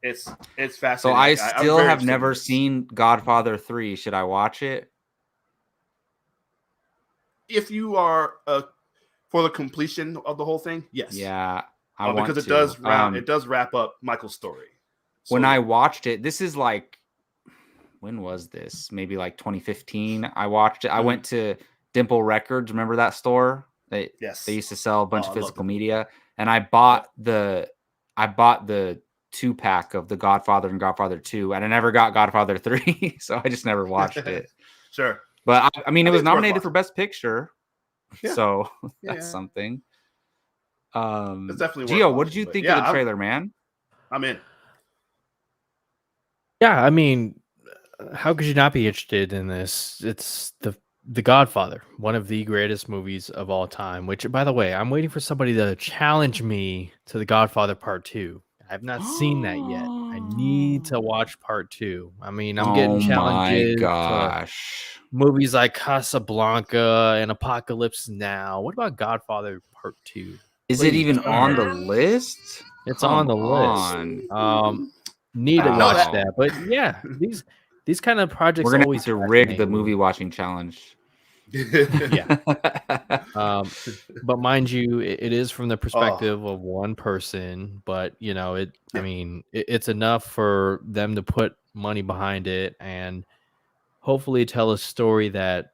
It's fascinating. So I still have never seen Godfather 3. Should I watch it? If you are for the completion of the whole thing, yes. Yeah, I want because to. It does wrap up Michael's story. So, when I watched it, this is like, when was this? Maybe like 2015. I watched it. I went to Dimple Records. Remember that store? They used to sell a bunch of physical media, and I bought the 2-pack of The Godfather and Godfather 2, and I never got Godfather 3, so I just never watched it. Sure. But I mean, it was nominated for Best Picture, so that's something. It's definitely Gio, what did you think of the trailer, man? I'm in. Yeah, I mean, how could you not be interested in this? It's the Godfather, one of the greatest movies of all time. Which, by the way, I'm waiting for somebody to challenge me to The Godfather Part 2. I've not seen that yet. I need to watch Part 2. I mean, I'm getting challenges. Oh my gosh. Movies like Casablanca and Apocalypse Now. What about Godfather Part 2? Is it even on the list? It's on the list. Need to watch that. But yeah, these kind of projects we're gonna always have to rig the movie watching challenge. Yeah. But mind you, it is from the perspective of one person, but you know, it's enough for them to put money behind it and hopefully tell a story that,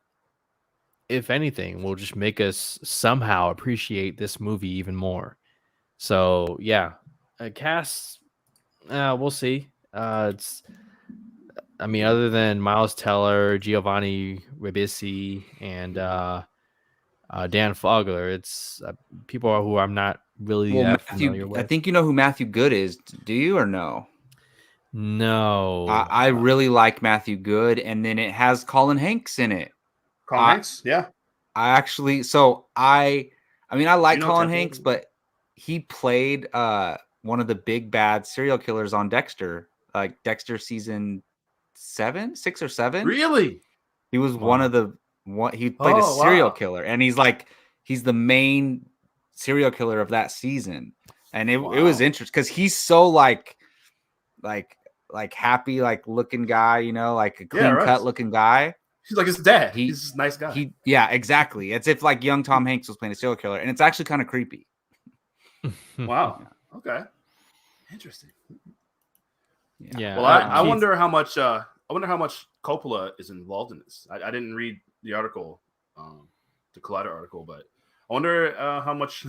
if anything, will just make us somehow appreciate this movie even more. So yeah, cast, we'll see. Other than Miles Teller, Giovanni Ribisi, and Dan Fogler, it's people who I'm not really familiar with. I think you know who Matthew Good is. Do you or no? No. I really like Matthew Good, and then it has Colin Hanks in it. Colin Hanks, yeah. I actually, I mean, I like Colin Temple. Hanks, but he played one of the big bad serial killers on Dexter, like Dexter season 6 or 7. Really? He was one of the he played a serial killer, and he's the main serial killer of that season. And it was interesting because he's so like happy, like looking guy, you know, like a clean cut looking guy. He's like his dad. He's a nice guy. Yeah, exactly. It's if like young Tom Hanks was playing a serial killer, and it's actually kind of creepy. Wow. Okay. Interesting. Yeah. Well, I wonder how much Coppola is involved in this. I didn't read the article, the Collider article, but I wonder how much.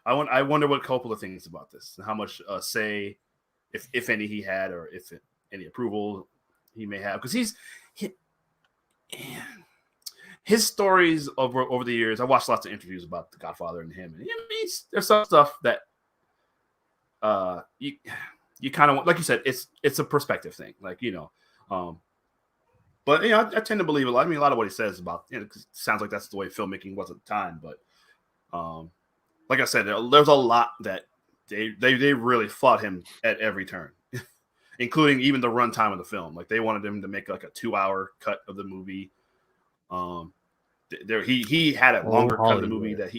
I wonder what Coppola thinks about this and how much say, if any, he had, or if any approval he may have, because his stories over the years. I watched lots of interviews about The Godfather and him, and there's some stuff that you kind of, like you said, it's a perspective thing, like, you know, but you know, I tend to believe a lot. I mean, a lot of what he says about, you know, 'cause it sounds like that's the way filmmaking was at the time, but like I said, there's a lot that they really fought him at every turn, including even the runtime of the film. Like they wanted him to make like a 2-hour cut of the movie. He had a longer cut of the movie that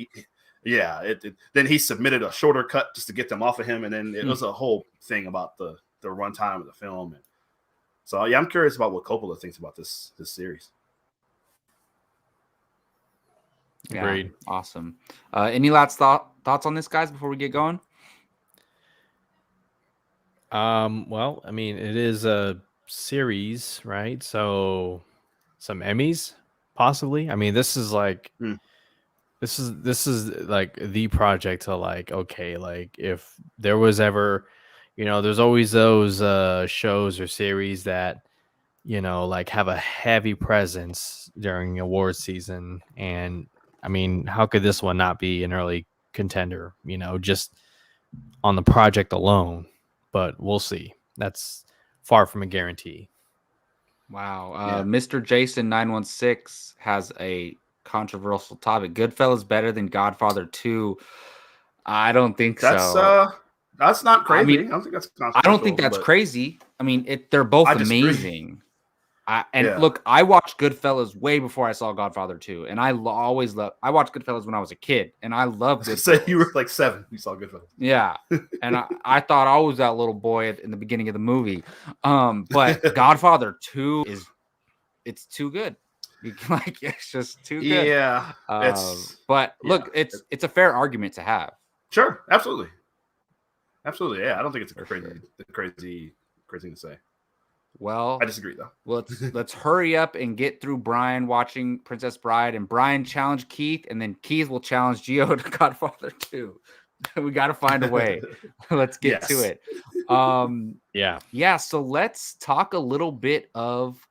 then he submitted a shorter cut just to get them off of him, and then it was a whole thing about the runtime of the film. And so yeah, I'm curious about what Coppola thinks about this series. Yeah, Agreed. Awesome. Any last thoughts on this, guys, before we get going? Well, I mean, it is a series, right? So some Emmys, possibly. I mean, this is like this is like the project to like, okay, like if there was ever, you know, there's always those shows or series that, you know, like have a heavy presence during award season. And I mean, how could this one not be an early contender, you know, just on the project alone? But we'll see. That's far from a guarantee. Wow. Mr. Jason 916 has a controversial topic. Goodfellas better than Godfather 2. I don't think so. That's not crazy. I mean, I don't think that's I don't think that's crazy. I mean, they're both amazing. Look, I watched Goodfellas way before I saw Godfather 2, and I always loved. I watched Goodfellas when I was a kid, and I loved Goodfellas. Say you were like 7, you saw Goodfellas. Yeah, and I thought I was that little boy in the beginning of the movie. But Godfather 2 it's too good. Like it's just too good. Yeah. But look, it's a fair argument to have. Sure, absolutely. Yeah, I don't think it's a crazy thing to say. Well, I disagree though. Let's hurry up and get through Brian watching Princess Bride, and Brian challenge Keith, and then Keith will challenge Gio to Godfather 2. We got to find a way. Let's get to it. Yeah. So let's talk a little bit of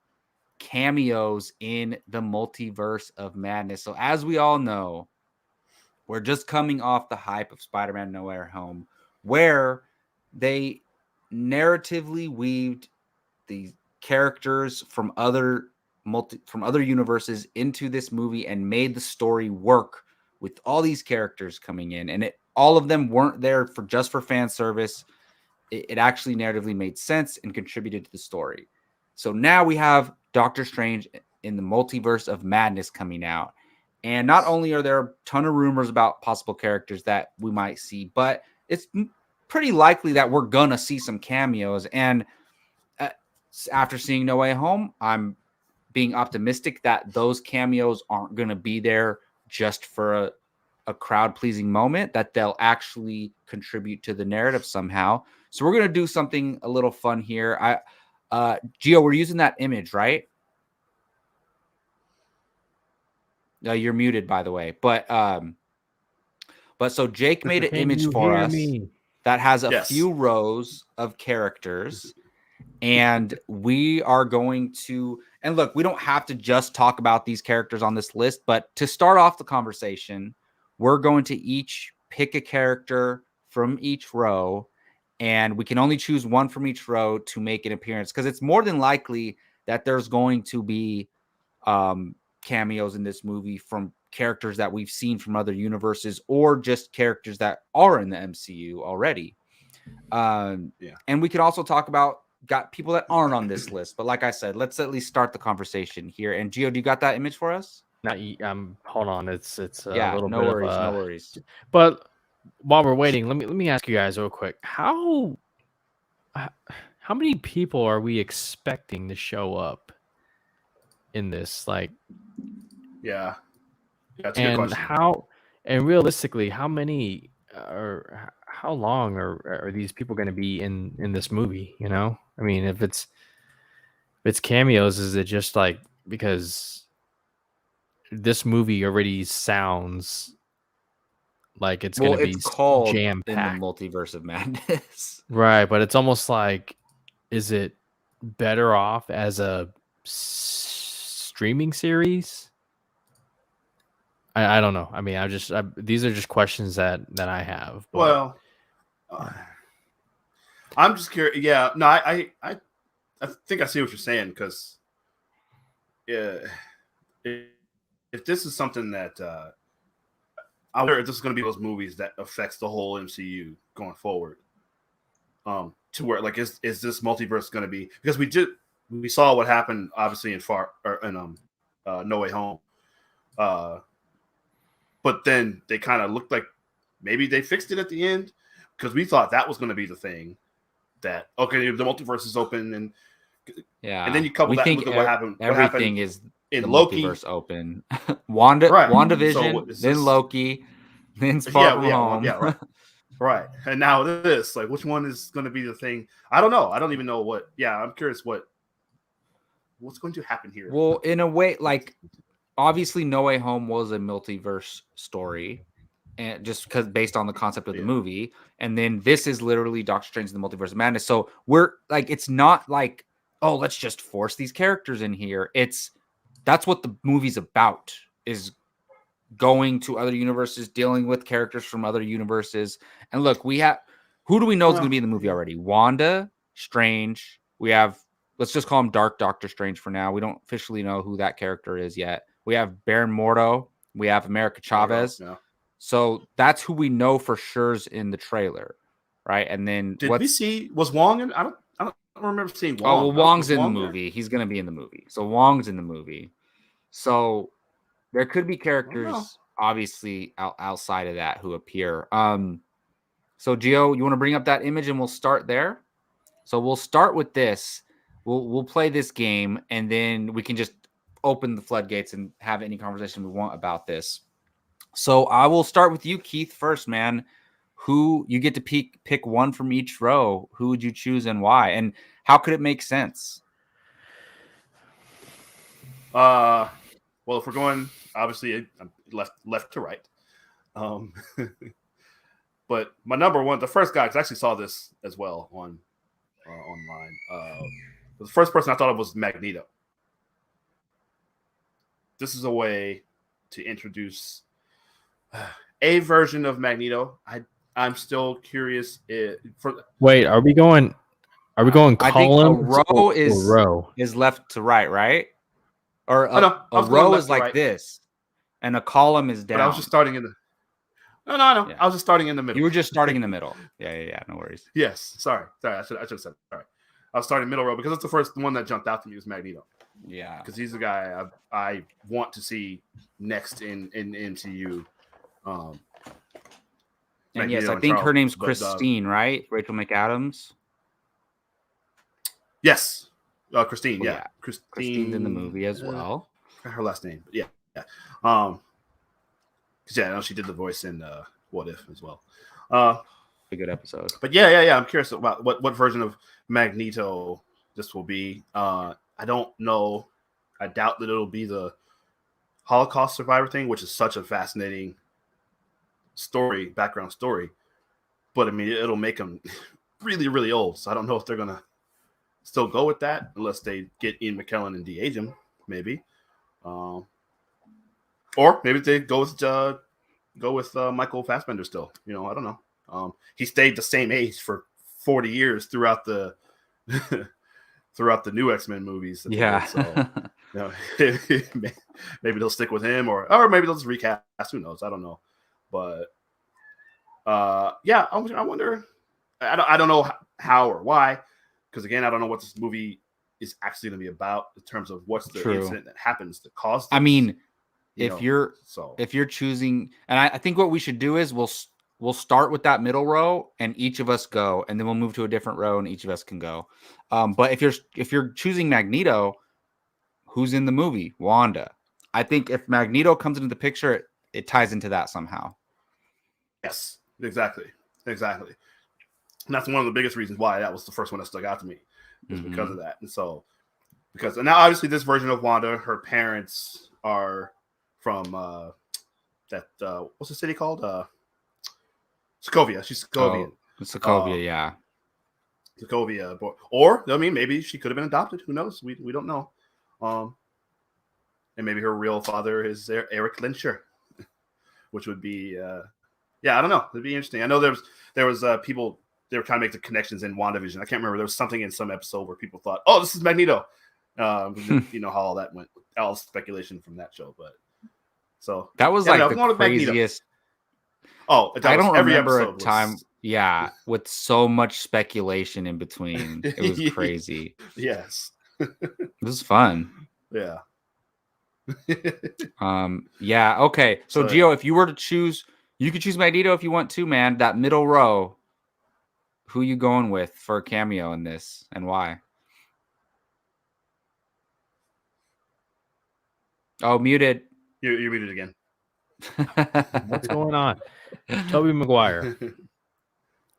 cameos in the Multiverse of Madness. So as we all know, we're just coming off the hype of Spider-Man No Way Home, where they narratively weaved the characters from other universes into this movie and made the story work with all these characters coming in, and all of them weren't there just for fan service. It actually narratively made sense and contributed to the story. So now we have Doctor Strange in the Multiverse of Madness coming out, and not only are there a ton of rumors about possible characters that we might see, but it's pretty likely that we're gonna see some cameos. And after seeing No Way Home, I'm being optimistic that those cameos aren't going to be there just for a crowd-pleasing moment, that they'll actually contribute to the narrative somehow. So we're going to do something a little fun here. Gio, we're using that image, right? You're muted, by the way. But so Jake made an image for us that has a few rows of characters. And we are going to, and look, we don't have to just talk about these characters on this list, but to start off the conversation, we're going to each pick a character from each row, and we can only choose one from each row to make an appearance, because it's more than likely that there's going to be cameos in this movie from characters that we've seen from other universes or just characters that are in the MCU already. And we could also talk about got people that aren't on this list. But like I said, let's at least start the conversation here. And Gio, do you got that image for us? Hold on. It's a little no bit worries, of no worries. But while we're waiting, let me ask you guys real quick. How many people are we expecting to show up in this? Like, yeah, that's a good and question. And realistically, how many or how long are these people going to be in this movie? You know, I mean, if it's cameos, is it just like because this movie already sounds like it's going to be called jam packed in the Multiverse of Madness, right? But it's almost like, is it better off as a streaming series? I don't know. I mean, these are just questions that I have. But. Well, I'm just curious. Yeah, no, I think I see what you're saying because, if this is something that I wonder if this is going to be those movies that affects the whole MCU going forward. To where like is this multiverse going to be, because we saw what happened obviously in No Way Home. But then they kind of looked like maybe they fixed it at the end because we thought that was going to be the thing that, okay, the multiverse is open. And then you couple that with what happened. Everything is in the Loki. Multiverse open. WandaVision, so then Loki, then Far From Home. Right. And now this, like, which one is going to be the thing? I don't know. I don't even know what. Yeah, I'm curious what's going to happen here. Well, in a way, like, obviously, No Way Home was a multiverse story, and just because based on the concept of the movie, and then this is literally Doctor Strange in the Multiverse of Madness. So we're like, it's not like, oh, let's just force these characters in here. That's what the movie's about, is going to other universes, dealing with characters from other universes. And look, who do we know is going to be in the movie already? Wanda, Strange. We have, let's just call him Dark Doctor Strange for now. We don't officially know who that character is yet. We have Baron Mordo. We have America Chavez. Yeah. So that's who we know for sure's in the trailer, right? And then was Wong in? I don't remember seeing Wong. Oh, well, Wong's in the movie. He's going to be in the movie. So Wong's in the movie. So there could be characters obviously outside of that who appear. So Gio, you want to bring up that image and we'll start there? So we'll start with this. We'll play this game and then we can just open the floodgates and have any conversation we want about this. So I will start with you, Keith, first, man. Who you get to pick one from each row. Who would you choose and why? And how could it make sense? Well, if we're going obviously left to right. But my number one, the first guy, because I actually saw this as well online. The first person I thought of was Magneto. This is a way to introduce a version of Magneto. I'm still curious. Wait, are we going columns? I think a row is left to right, right? Or a row is like this, and a column is down. But I was just starting in the. No. Yeah. I was just starting in the middle. You were just starting in the middle. Yeah. No worries. Yes. Sorry. I should have said. Sorry. I was starting middle row because it's the first one that jumped out to me was Magneto. Yeah. Because he's the guy I want to see next in MCU. And yes, I think her name's Christine, right? Rachel McAdams. Yes. Christine. Yeah. Christine's in the movie as well. Her last name. Yeah. I know she did the voice in What If as well. A good episode. But yeah. I'm curious about what version of Magneto this will be. I don't know. I doubt that it'll be the Holocaust survivor thing, which is such a fascinating background story. But I mean, it'll make him really, really old. So I don't know if they're gonna still go with that unless they get Ian McKellen and de-age him, maybe. Or maybe they go with Michael Fassbender still. I don't know. He stayed the same age for 40 years throughout the new X-Men movies. Yeah. So, You know, maybe they'll stick with him, or maybe they'll just recast. Who knows? I don't know. But yeah, I wonder. I don't know how or why, because again, I don't know what this movie is actually going to be about in terms of what's the incident that happens that caused this. I mean, if you're choosing, and I think what we should do is we'll start with that middle row and each of us go, and then we'll move to a different row and each of us can go. But if you're choosing Magneto, who's in the movie? Wanda. I think if Magneto comes into the picture, it ties into that somehow. Yes, exactly. And that's one of the biggest reasons why that was the first one that stuck out to me, is because of that. And so, and now obviously this version of Wanda, her parents are from that what's the city called? Sokovia. She's Sokovian. Sokovia, yeah. Sokovia, or I mean, maybe she could have been adopted. Who knows? We don't know. And maybe her real father is Eric Lyncher, which would be I don't know. It'd be interesting. I know there was people. They were trying to make the connections in WandaVision. I can't remember. There was something in some episode where people thought, "Oh, this is Magneto." You know how all that went. All speculation from that show, but so that was like the craziest. Oh, I don't remember a time. Yeah, with so much speculation in between, it was crazy. Yes, it was fun. Yeah. Yeah. Okay. So Gio, if you were to choose, you could choose Magneto if you want to, man. That middle row. Who you going with for a cameo in this, and why? Oh, muted. You're muted again. What's going on? Tobey Maguire.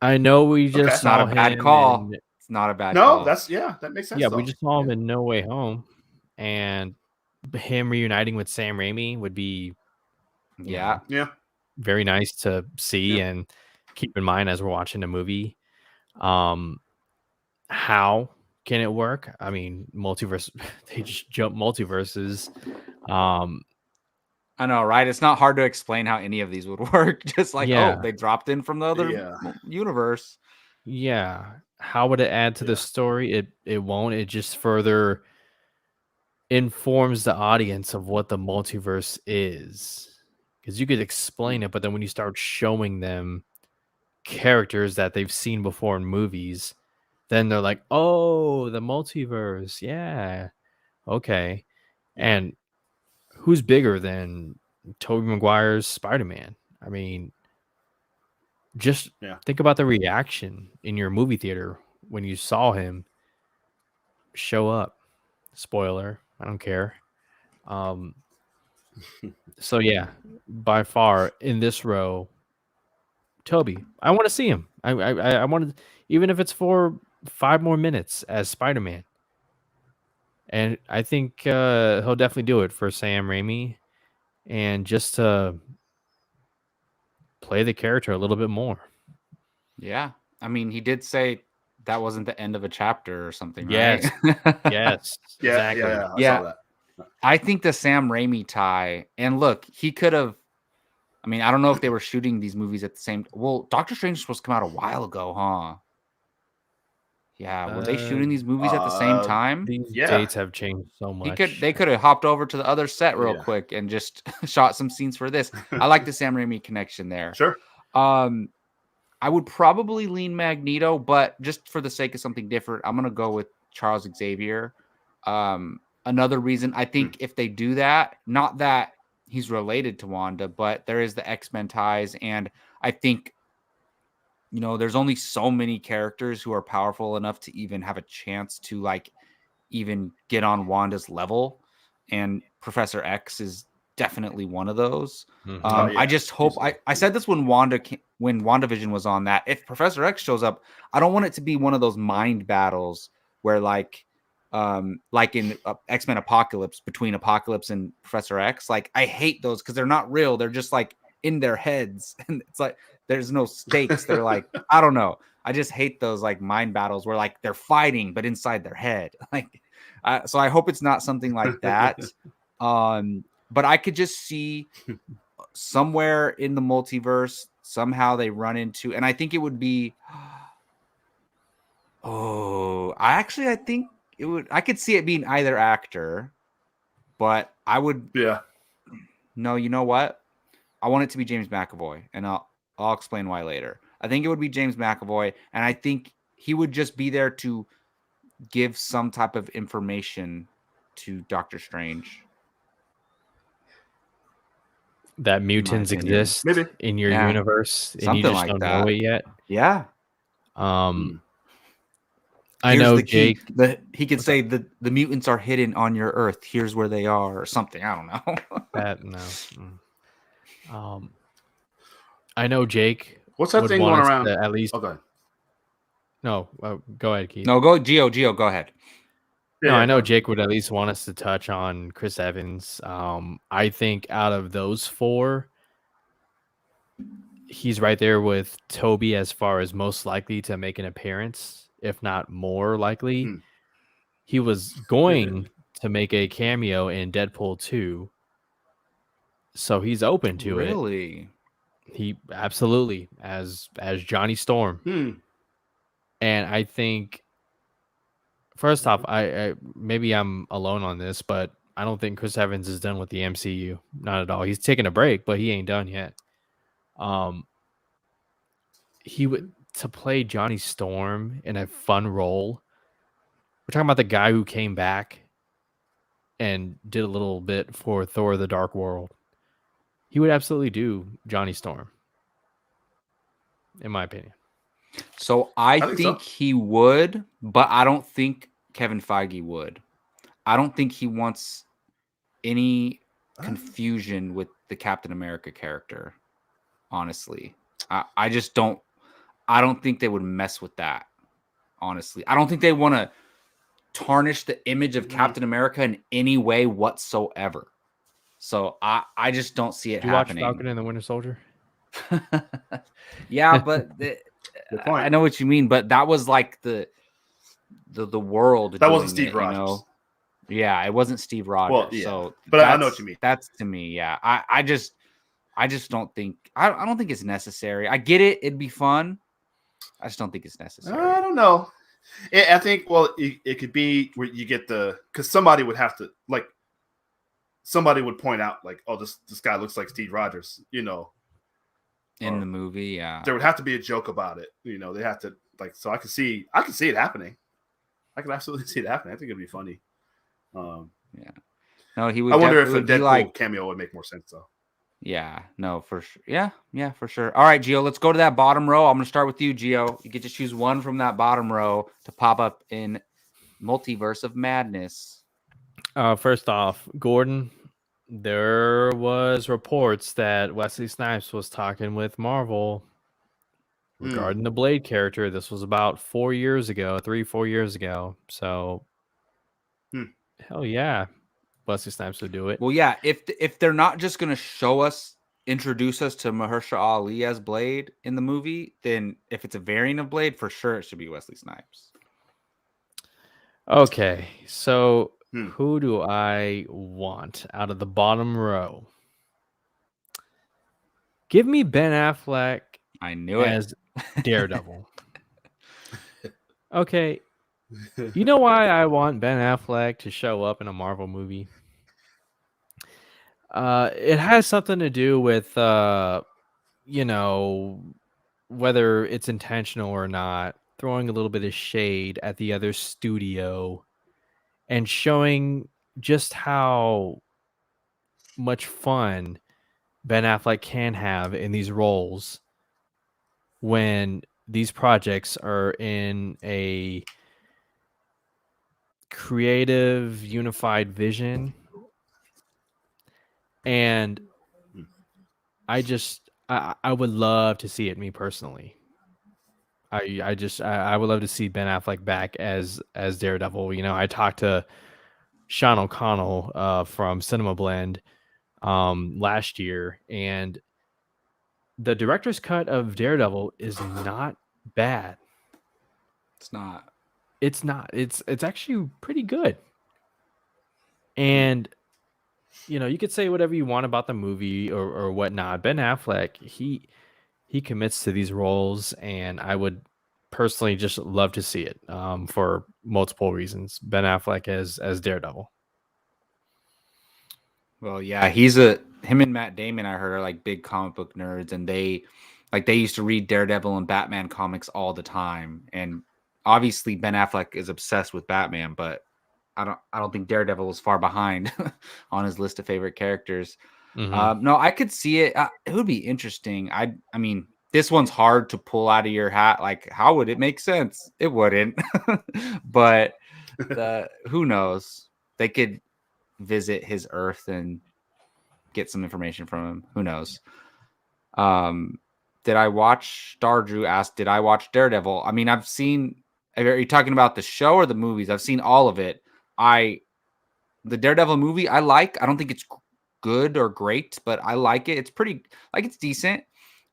I know we just saw him. Bad call. It's not a bad No, call. that makes sense. Yeah, we just saw him in No Way Home, and him reuniting with Sam Raimi would be, very nice to see and keep in mind as we're watching the movie. How can it work? I mean, multiverse. They just jump multiverses. I know, right? It's not hard to explain how any of these would work. Just like, they dropped in from the other universe. Yeah. How would it add to the story? It won't. It just further informs the audience of what the multiverse is. Because you could explain it, but then when you start showing them characters that they've seen before in movies, then they're like, oh, the multiverse. Yeah. Okay. And who's bigger than Tobey Maguire's Spider-Man? I mean, just think about the reaction in your movie theater when you saw him show up. Spoiler, I don't care. So yeah, by far in this row, Toby. I want to see him. I want to, even if it's for 5 more minutes as Spider-Man. And I think he'll definitely do it for Sam Raimi, and just to play the character a little bit more. Yeah. I mean, he did say that wasn't the end of a chapter or something, yes. right? Yes. Exactly. I saw that. I think the Sam Raimi tie, and look, he could have, I mean, I don't know if they were shooting these movies at the same, well, Doctor Strange was supposed to come out a while ago, huh? Yeah, were they shooting these movies at the same time? These dates have changed so much. They could have hopped over to the other set real quick and just shot some scenes for this. I like the Sam Raimi connection there. Sure. I would probably lean Magneto, but just for the sake of something different, I'm gonna go with Charles Xavier. Another reason I think if they do that, not that he's related to Wanda, but there is the X-Men ties, and I think, you know, there's only so many characters who are powerful enough to even have a chance to like even get on Wanda's level. And Professor X is definitely one of those. I just hope I said this when WandaVision was on, that if Professor X shows up, I don't want it to be one of those mind battles where like in X-Men Apocalypse, between Apocalypse and Professor X. Like, I hate those because they're not real. They're just like in their heads. And it's like, there's no stakes. They're like, I don't know. I just hate those like mind battles where like they're fighting, but inside their head. Like, so I hope it's not something like that. But I could just see somewhere in the multiverse, somehow they run into, and I think it would be, I think it would, I could see it being either actor. but I would. Yeah. No, you know what? I want it to be James McAvoy, and I'll explain why later. I think it would be James McAvoy, and I think he would just be there to give some type of information to Doctor Strange. That mutants exist Maybe. in your universe, and you Something just like don't that. know it yet. Yeah. I know the Jake. Key. He could say the mutants are hidden on your Earth. Here's where they are, or something. I don't know. That no. I know Jake. What's that would thing want going us around? to at least. Okay. No, go ahead, Keith. No, go Geo. Go ahead. No, I know Jake would at least want us to touch on Chris Evans. I think out of those four, he's right there with Toby as far as most likely to make an appearance, if not more likely. He was going to make a cameo in Deadpool 2, so he's open to it. Really? He absolutely as Johnny Storm. And I think, first off, I maybe I'm alone on this, but I don't think Chris Evans is done with the MCU. Not at all. He's taking a break, but he ain't done yet. He would to play Johnny Storm in a fun role. We're talking about the guy who came back and did a little bit for Thor: The Dark World. He would absolutely do Johnny Storm, in my opinion. So I think he would, but I don't think Kevin Feige would. I don't think he wants any confusion with the Captain America character. Honestly, I just don't. I don't think they would mess with that. Honestly, I don't think they want to tarnish the image of Captain America in any way whatsoever. So I just don't see it happening. You watch Falcon and the Winter Soldier? Yeah, but I know what you mean. But that was like the world. That wasn't Steve Rogers. You know? Yeah, it wasn't Steve Rogers. Well, yeah. So but I know what you mean. That's to me. Yeah, I just don't think I don't think it's necessary. I get it. It'd be fun. I just don't think it's necessary. I don't know. I think, it could be where you get because somebody would have to, like, somebody would point out, like, oh, this guy looks like Steve Rogers, you know. In the movie, yeah. There would have to be a joke about it. You know, they have to, like, so I can see it happening. I can absolutely see it happening. I think it'd be funny. Yeah. No, he would. I wonder if a Deadpool cameo cameo would make more sense, though. Yeah, no, for sure. Yeah, for sure. All right, Gio, let's go to that bottom row. I'm going to start with you, Gio. You get to choose one from that bottom row to pop up in Multiverse of Madness. First off, Gordon, there was reports that Wesley Snipes was talking with Marvel regarding the Blade character. This was about 4 years ago, 3-4 years ago. So, hell yeah. Wesley Snipes would do it. Well, yeah, if they're not just going to introduce us to Mahershala Ali as Blade in the movie, then if it's a variant of Blade, for sure it should be Wesley Snipes. Okay, so who do I want out of the bottom row? Give me Ben Affleck. I knew as Daredevil. Okay, you know why I want Ben Affleck to show up in a Marvel movie? It has something to do with, you know, whether it's intentional or not, throwing a little bit of shade at the other studio and showing just how much fun Ben Affleck can have in these roles when these projects are in a creative, unified vision. And I would love to see it, me personally. I would love to see Ben Affleck back as Daredevil. You know, I talked to Sean O'Connell from Cinema Blend last year, and the director's cut of Daredevil is not bad. It's not. It's actually pretty good. And you know, you could say whatever you want about the movie or whatnot. Ben Affleck, he commits to these roles, and I would personally just love to see it for multiple reasons. Ben Affleck as Daredevil. Well, yeah, him and Matt Damon, I heard, are like big comic book nerds, and they used to read Daredevil and Batman comics all the time. And obviously Ben Affleck is obsessed with Batman, but I don't think Daredevil was far behind on his list of favorite characters. No, I could see it. It would be interesting. I mean, this one's hard to pull out of your hat. Like, how would it make sense? It wouldn't. But who knows? They could visit his Earth and get some information from him. Who knows? Did I watch Stardrew asked, did I watch Daredevil? I mean, Are you talking about the show or the movies? I've seen all of it. The Daredevil movie, I don't think it's good or great, but I like it. It's pretty, it's decent.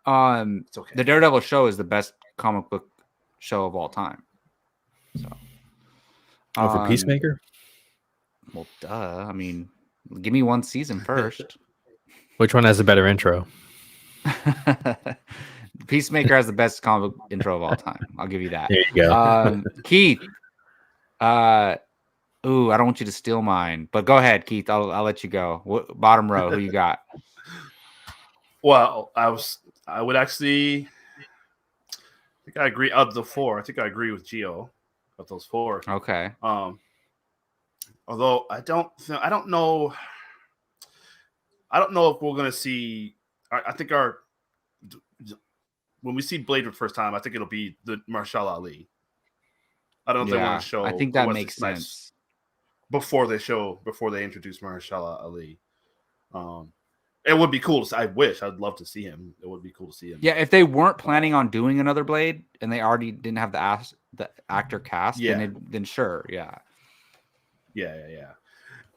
It's okay. The Daredevil show is the best comic book show of all time. So, for Peacemaker? Well, duh. I mean, give me one season first. Which one has a better intro? Peacemaker has the best comic book intro of all time. I'll give you that. There you go. Keith. I don't want you to steal mine, but go ahead, Keith. I'll let you go. Bottom row, who you got? Well, I would actually. I think I agree. Of the four, I think I agree with Gio. Of those four, Okay. Although I don't know if we're gonna see. I think when we see Blade for the first time, I think it'll be the Marshall Ali. I don't know if they want to show. I think that Wesley makes Snipes sense. before they introduce Marshall Ali. It would be cool. I'd love to see him. It would be cool to see him. Yeah, if they weren't planning on doing another Blade and they already didn't have the actor cast, then sure, yeah.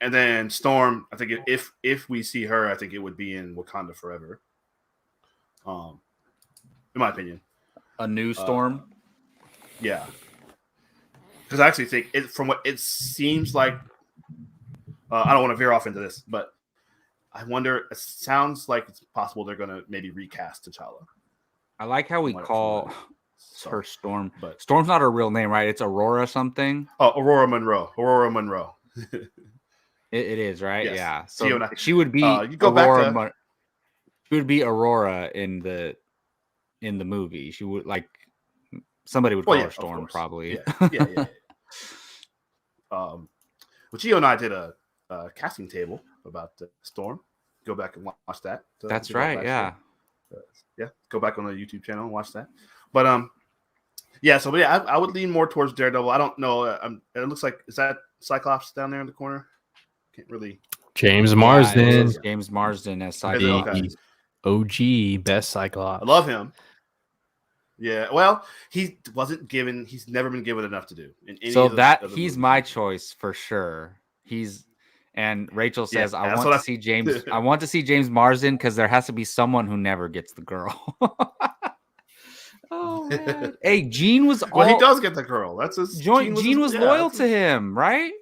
And then Storm, I think if we see her, I think it would be in Wakanda Forever. In my opinion, A new Storm. Yeah, because I actually think from what it seems like, I don't want to veer off into this, but I wonder. It sounds like it's possible they're going to maybe recast T'Challa. I like how we call her Storm, but Storm's not her real name, right? It's Aurora something. Oh, Aurora Monroe. It is, right? Yes. Yeah. So she would be Aurora. She would be Aurora in the movie. She would somebody would call her Storm probably. Yeah. Well, Gio and I did a casting table about the Storm. Go back and watch that. That's right. Yeah. Go back on the YouTube channel and watch that. But I would lean more towards Daredevil. I don't know. It looks like, is that Cyclops down there in the corner? Can't really. James Marsden. James Marsden as Cyclops. Okay. OG best Cyclops. I love him. Yeah, well, he's never been given enough to do. He's my choice for sure. And Rachel says, I want to see James. I want to see James Marsden because there has to be someone who never gets the girl. Oh man! Hey, Gene was. He does get the girl. That's his. Gene was loyal to him, right?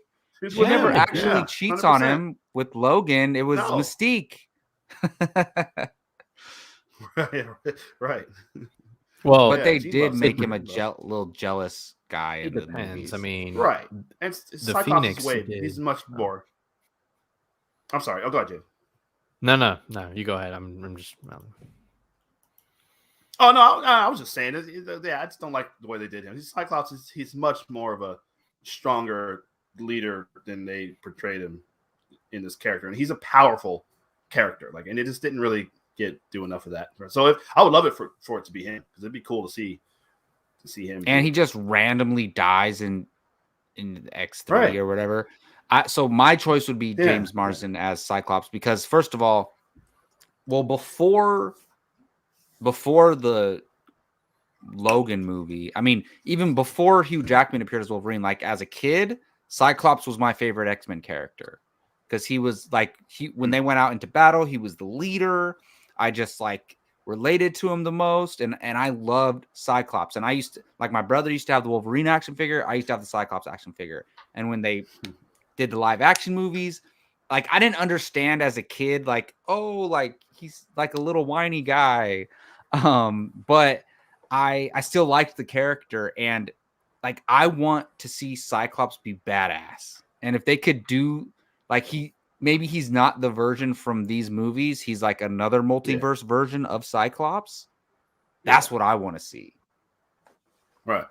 She never actually cheats 100%. On him with Logan. It was Mystique. Right. Well, but they did make him a little jealous guy. It depends. I mean, right. And the Phoenix way. He's much more. I'm sorry. Oh, go ahead, Jay. No. You go ahead. I'm just. Oh no, I was just saying. I just don't like the way they did him. Cyclops he's much more of a stronger leader than they portrayed him in this character, and he's a powerful character. And it just didn't really do enough of that. So I would love it for it to be him, because it'd be cool to see him. And he just randomly dies in X3 or whatever. So my choice would be James Marsden as Cyclops, because first of all, before the Logan movie, I mean, even before Hugh Jackman appeared as Wolverine, as a kid, Cyclops was my favorite X-Men character, because he was when they went out into battle, he was the leader. I just related to him the most, and I loved Cyclops. And I used to my brother used to have the Wolverine action figure. I used to have the Cyclops action figure. And when they did the live action movies, I didn't understand as a kid, he's a little whiny guy. But I still liked the character, and I want to see Cyclops be badass. And if they could do maybe he's not the version from these movies. He's like another multiverse version of Cyclops. That's what I want to see. Right.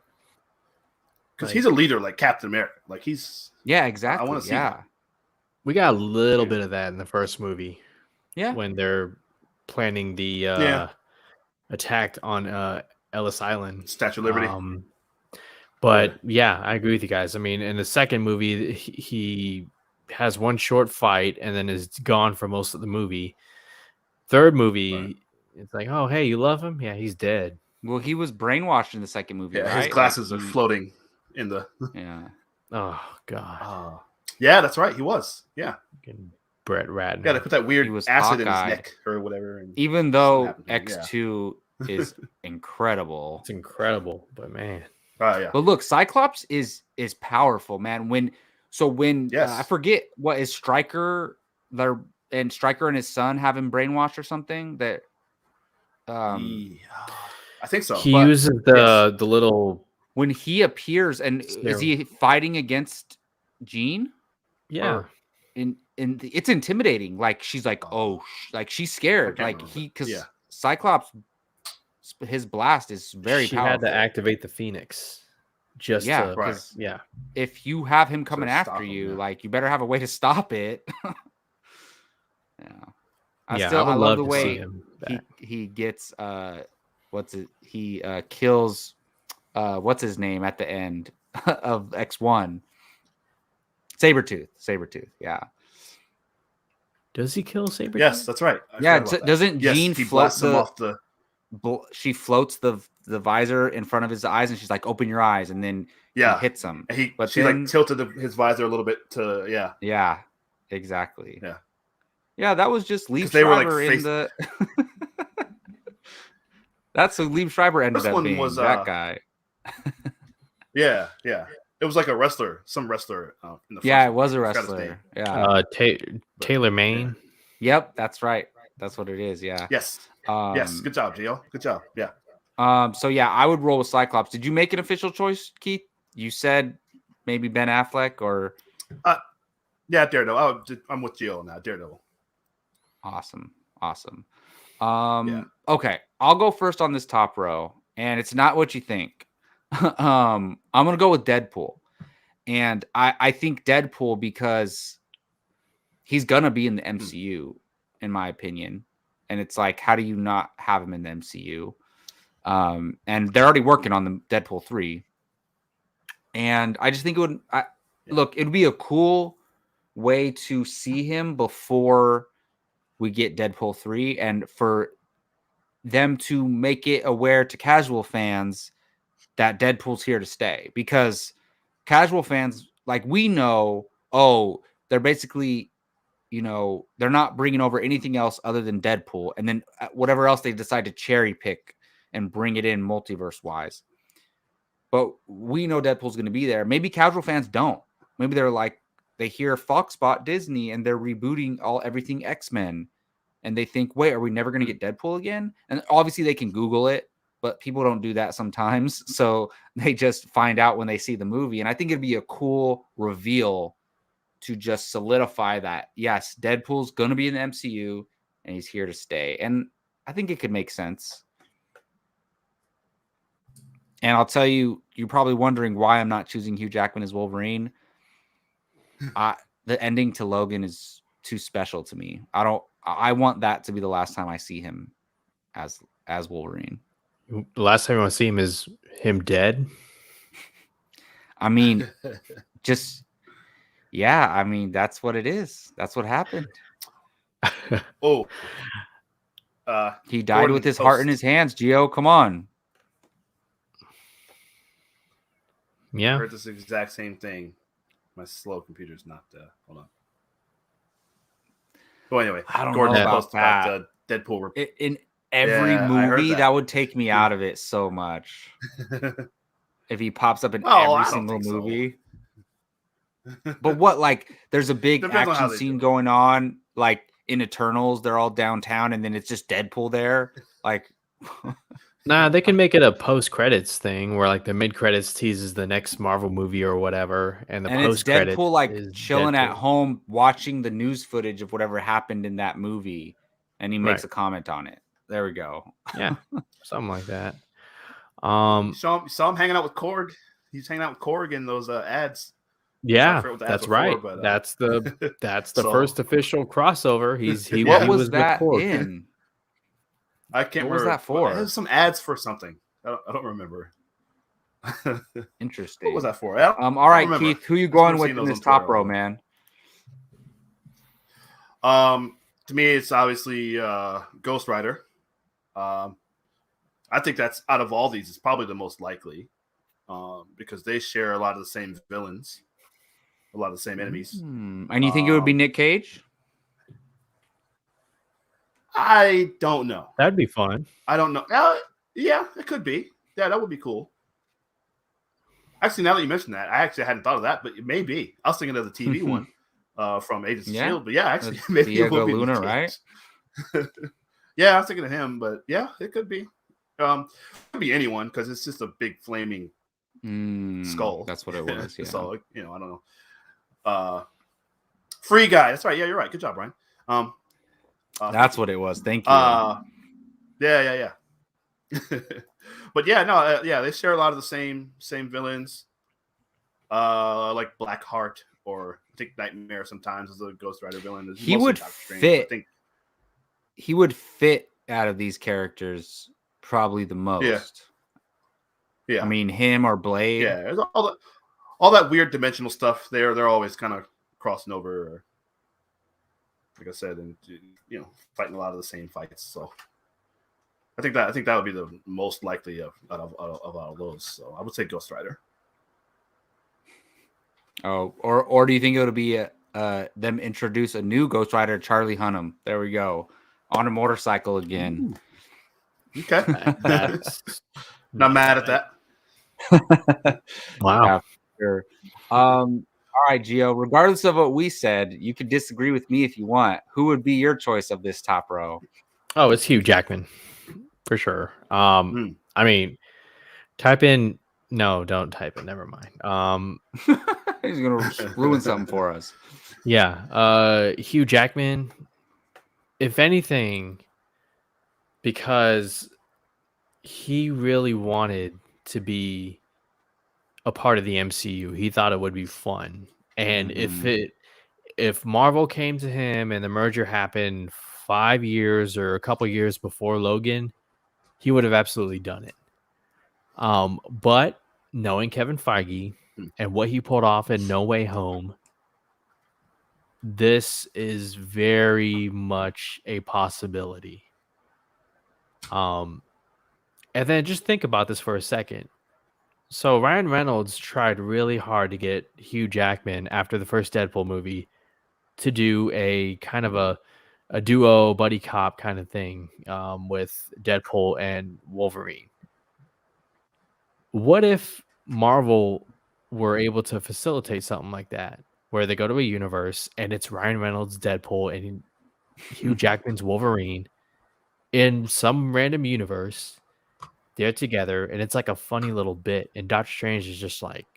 Because he's a leader like Captain America. Like he's exactly. I want to see him. We got a little bit of that in the first movie. Yeah. When they're planning the attack on Ellis Island. Statue of Liberty. But yeah, I agree with you guys. I mean, in the second movie, he has one short fight and then is gone for most of the movie. Third movie, it's like, oh, hey, you love him? Yeah, he's dead. Well, he was brainwashed in the second movie, right? His glasses are floating in the... Yeah. Oh, God. Yeah, that's right. He was. Yeah. Brett Ratner. Yeah, they put that weird acid in his Hawkeye. neck or whatever. And even though X2 is incredible. It's incredible, but man. Yeah. But look, Cyclops is powerful, man. When I forget what is Stryker and Stryker and his son have him brainwashed or something that I think so. He uses the little when he appears and is he fighting against Jean? Yeah. And it's intimidating. Like she's like, like she's scared. Like because Cyclops, his blast is very powerful. She had to activate the Phoenix. If you have him coming after you, like you better have a way to stop it. I love the way he gets he kills what's his name at the end of X1. Sabretooth. Yeah. Does he kill Sabretooth? Yes, that's right. Doesn't Jean float him off the... She floats the visor in front of his eyes, and she's like, "Open your eyes," and then he hits him. She like tilted his visor a little bit to Yeah, exactly. Yeah. That was just Liev they Schreiber were in the. That's who Liev Schreiber ended up being. That guy. Yeah. It was like a wrestler, some wrestler. In the it was a wrestler. Yeah. Taylor Mayne. Yep, that's right. That's what it is. Yeah. Yes. Yes. Good job, Gio. Good job. Yeah. So yeah, I would roll with Cyclops. Did you make an official choice, Keith? You said maybe Ben Affleck or. Daredevil. I'm with Gio now. Daredevil. Awesome. Okay, I'll go first on this top row, and it's not what you think. I'm gonna go with Deadpool, and I think Deadpool because he's gonna be in the MCU, in my opinion, and it's like, how do you not have him in the MCU? And they're already working on the Deadpool 3, and I just think it would it'd be a cool way to see him before we get Deadpool 3, and for them to make it aware to casual fans that Deadpool's here to stay, because casual fans, like, we know, they're basically, they're not bringing over anything else other than Deadpool, and then whatever else they decide to cherry pick and bring it in multiverse wise. But we know Deadpool's going to be there. Maybe casual fans don't. Maybe they're like, they hear Fox bought Disney and they're rebooting everything X-Men, and they think, wait, are we never going to get Deadpool again? And obviously they can Google it, but people don't do that sometimes. So they just find out when they see the movie. And I think it'd be a cool reveal to just solidify that, yes, Deadpool's going to be in the MCU and he's here to stay. And I think it could make sense. And I'll tell you, you're probably wondering why I'm not choosing Hugh Jackman as Wolverine. The ending to Logan is too special to me. I want that to be the last time I see him as Wolverine. The last time I want to see him is him dead. I mean, that's what it is. That's what happened. He died Gordon with his heart in his hands. Gio, come on. I heard this exact same thing. My slow computer's not. Hold on. Oh, anyway, I don't Gordon know about that. Deadpool. In every movie, that would take me out of it so much. If he pops up in every single movie. So. But what, like, there's a big action scene going on, like in Eternals, they're all downtown, and then it's just Deadpool there. Like, Nah, they can make it a post-credits thing where like the mid-credits teases the next Marvel movie or whatever, and the And it's post-credits Deadpool like is chilling at Deadpool. home watching the news footage of whatever happened in that movie, and he makes Right. a comment on it. There we go. Yeah, something like that. Saw him hanging out with Korg. He's hanging out with Korg in those ads. Yeah, forgot what the ads that's were for, right. but, That's the so- first official crossover. He What Yeah. was was with that Korg. in? I can't What was remember. that for? It has some ads for something. I don't remember. Interesting. What was that for? All right, Keith, who you going with in this top row, man? To me, it's obviously Ghost Rider. I think that's out of all these, it's probably the most likely because they share a lot of the same villains, a lot of the same enemies. And you think it would be Nick Cage? I don't know. That'd be fun. I don't know. Yeah, it could be. Yeah, that would be cool. Actually, now that you mentioned that, I actually hadn't thought of that, but it may be. I was thinking of the TV one from Agents of S.H.I.E.L.D., but yeah, actually, maybe Diego it will be Luna, Nick Cage. right? Yeah, I was thinking of him, but yeah, it could be. It could be anyone because it's just a big flaming skull. That's what it was. Yeah. So I don't know. Free Guy. That's right. Yeah, you're right. Good job, Brian. That's what it was. Thank you. Yeah. But yeah, no, yeah, they share a lot of the same villains. Like Blackheart or I think Nightmare sometimes is a Ghost Rider villain. He would fit. He would fit out of these characters probably the most. Yeah. I mean, him or Blade. Yeah, there's all that weird dimensional stuff. They're always kind of crossing over, like I said, and fighting a lot of the same fights. So I think that would be the most likely of all of those. So I would say Ghost Rider. Oh, or do you think it would be them introduce a new Ghost Rider, Charlie Hunnam? There we go, on a motorcycle again. Ooh. Okay, not mad at that. Wow. Yeah, sure. All right, Gio. Regardless of what we said, you could disagree with me if you want. Who would be your choice of this top row? Oh, it's Hugh Jackman for sure. I mean, type in. No, don't type it. Never mind. He's gonna ruin something for us. Yeah. Hugh Jackman. If anything, because he really wanted to be a part of the MCU. He thought it would be fun. And if Marvel came to him and the merger happened 5 years or a couple years before Logan, he would have absolutely done it. But knowing Kevin Feige and what he pulled off in No Way Home, this is very much a possibility. And then just think about this for a second. So Ryan Reynolds tried really hard to get Hugh Jackman after the first Deadpool movie to do a kind of a duo buddy cop kind of thing with Deadpool and Wolverine. What if Marvel were able to facilitate something like that, where they go to a universe and it's Ryan Reynolds Deadpool and Hugh Jackman's Wolverine in some random universe? They're together, and it's like a funny little bit. And Doctor Strange is just like,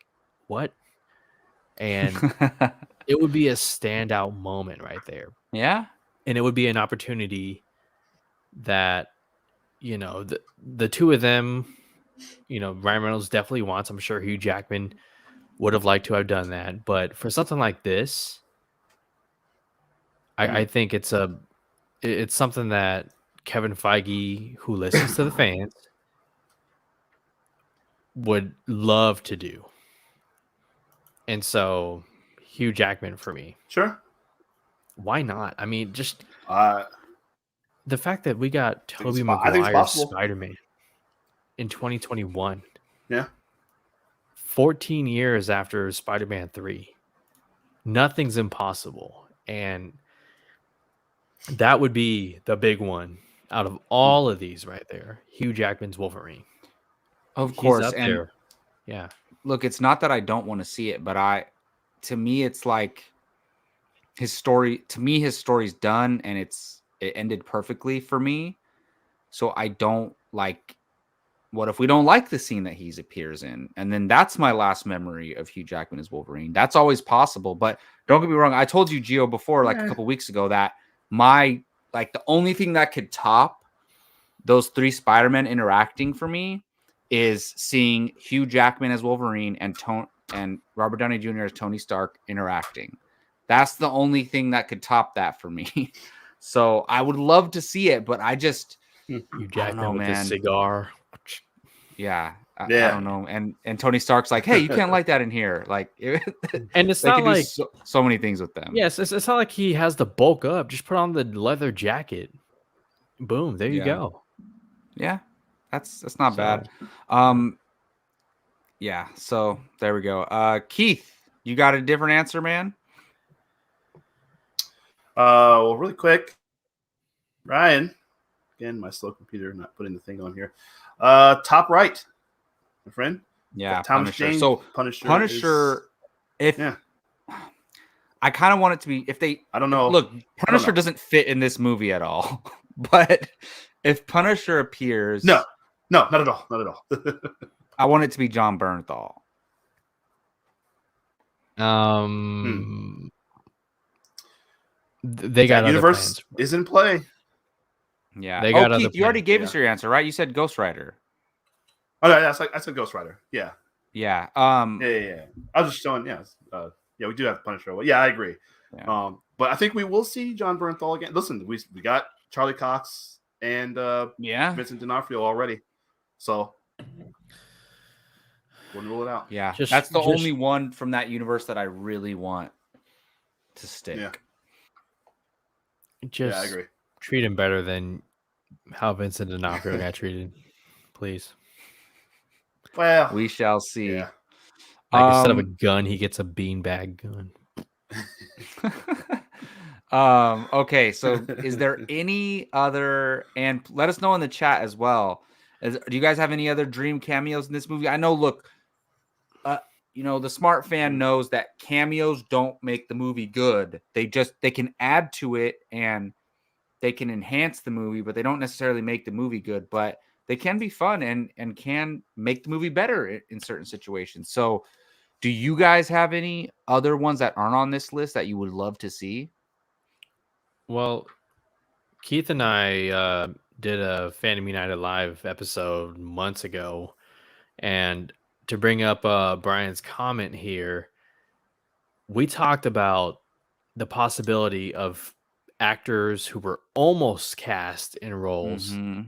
what? And it would be a standout moment right there. Yeah. And it would be an opportunity that, the two of them, Ryan Reynolds definitely wants. I'm sure Hugh Jackman would have liked to have done that. But for something like this, I think it's something that Kevin Feige, who listens to the fans, would love to do. And so Hugh Jackman for me. Sure. Why not? I mean, just the fact that we got Tobey I think it's Maguire's possible. Spider-Man in 2021. Yeah. 14 years after Spider-Man 3. Nothing's impossible. And that would be the big one out of all of these right there. Hugh Jackman's Wolverine. Of course. He's up And there. Yeah. look, it's not that I don't want to see it, but to me, it's like his story's done and it ended perfectly for me. So I don't what if we don't like the scene that he appears in? And then that's my last memory of Hugh Jackman as Wolverine. That's always possible. But don't get me wrong. I told you, Gio, before, like a couple weeks ago, that the only thing that could top those 3 Spider-Men interacting for me is seeing Hugh Jackman as Wolverine and Robert Downey Jr. as Tony Stark interacting. That's the only thing that could top that for me. So I would love to see it, but I just Hugh Jackman with his cigar. Yeah. I don't know. And Tony Stark's like, hey, you can't light that in here. Like, and it's not like so many things with them. Yes, it's not like he has to bulk up. Just put on the leather jacket. Boom, there you go. Yeah, that's not bad. Yeah. So there we go. Keith, you got a different answer, man? Well, really quick, Ryan. Again, my slow computer not putting the thing on here. Top right, my friend. Yeah, Thomas Punisher. Jane. So Punisher. I kind of want it to be, if they, I don't know. Look, Punisher doesn't fit in this movie at all. But if Punisher appears, no, not at all, not at all. I want it to be John Bernthal. They got other universe plans. Is in play. Yeah. They got Keith, you already gave us your answer, right? You said Ghost Rider. Oh no, I said Ghost Rider. Yeah. Yeah. Yeah. I was just showing. Yeah. We do have Punisher. Well, yeah, I agree. Yeah. But I think we will see John Bernthal again. Listen, we got Charlie Cox and Vincent D'Onofrio already, so wouldn't rule it out. Yeah, that's the only one from that universe that I really want to stick. Yeah, I agree. Treat him better than how Vincent D'Onofrio got treated, please. Well, we shall see. Yeah. Like instead of a gun, he gets a beanbag gun. Okay, so is there any other, and let us know in the chat as well, do you guys have any other dream cameos in this movie? I know, look, the smart fan knows that cameos don't make the movie good. They can add to it and they can enhance the movie, but they don't necessarily make the movie good, but they can be fun and can make the movie better in certain situations. So do you guys have any other ones that aren't on this list that you would love to see? Well, Keith and I did a Fandom United Live episode months ago. And to bring up Brian's comment here, we talked about the possibility of actors who were almost cast in roles. Mm-hmm.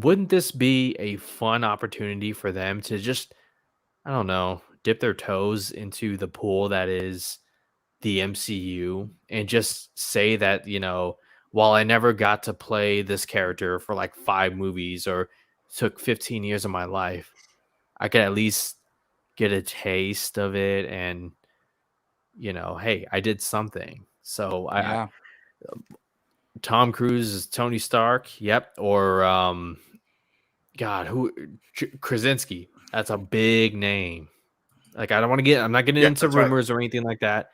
Wouldn't this be a fun opportunity for them to just, I don't know, dip their toes into the pool that is the MCU and just say that, while I never got to play this character for like 5 movies or took 15 years of my life, I could at least get a taste of it and, hey, I did something. So Tom Cruise is Tony Stark. Yep. Or, Krasinski. That's a big name. Like, I'm not getting into rumors or anything like that,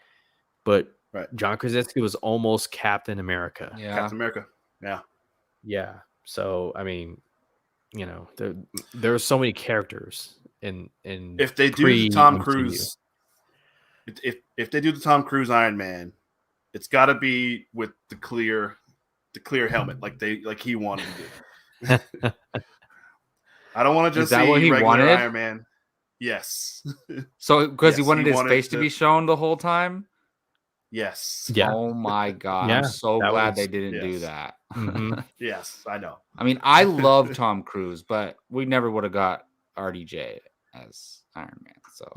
but John Krasinski was almost Captain America. Yeah. Captain America. Yeah. Yeah. So, I mean, there are so many characters in if they do the Tom Cruise, if they do the Tom Cruise Iron Man, it's got to be with the clear helmet, like he wanted to do. I don't want to just see regular Iron Man. Yes. So because he wanted his face to be shown the whole time. Yes. Yeah. Oh my God. Yeah, I'm so glad they didn't do that. Mm-hmm. Yes, I know. I mean, I love Tom Cruise, but we never would have got RDJ as Iron Man. So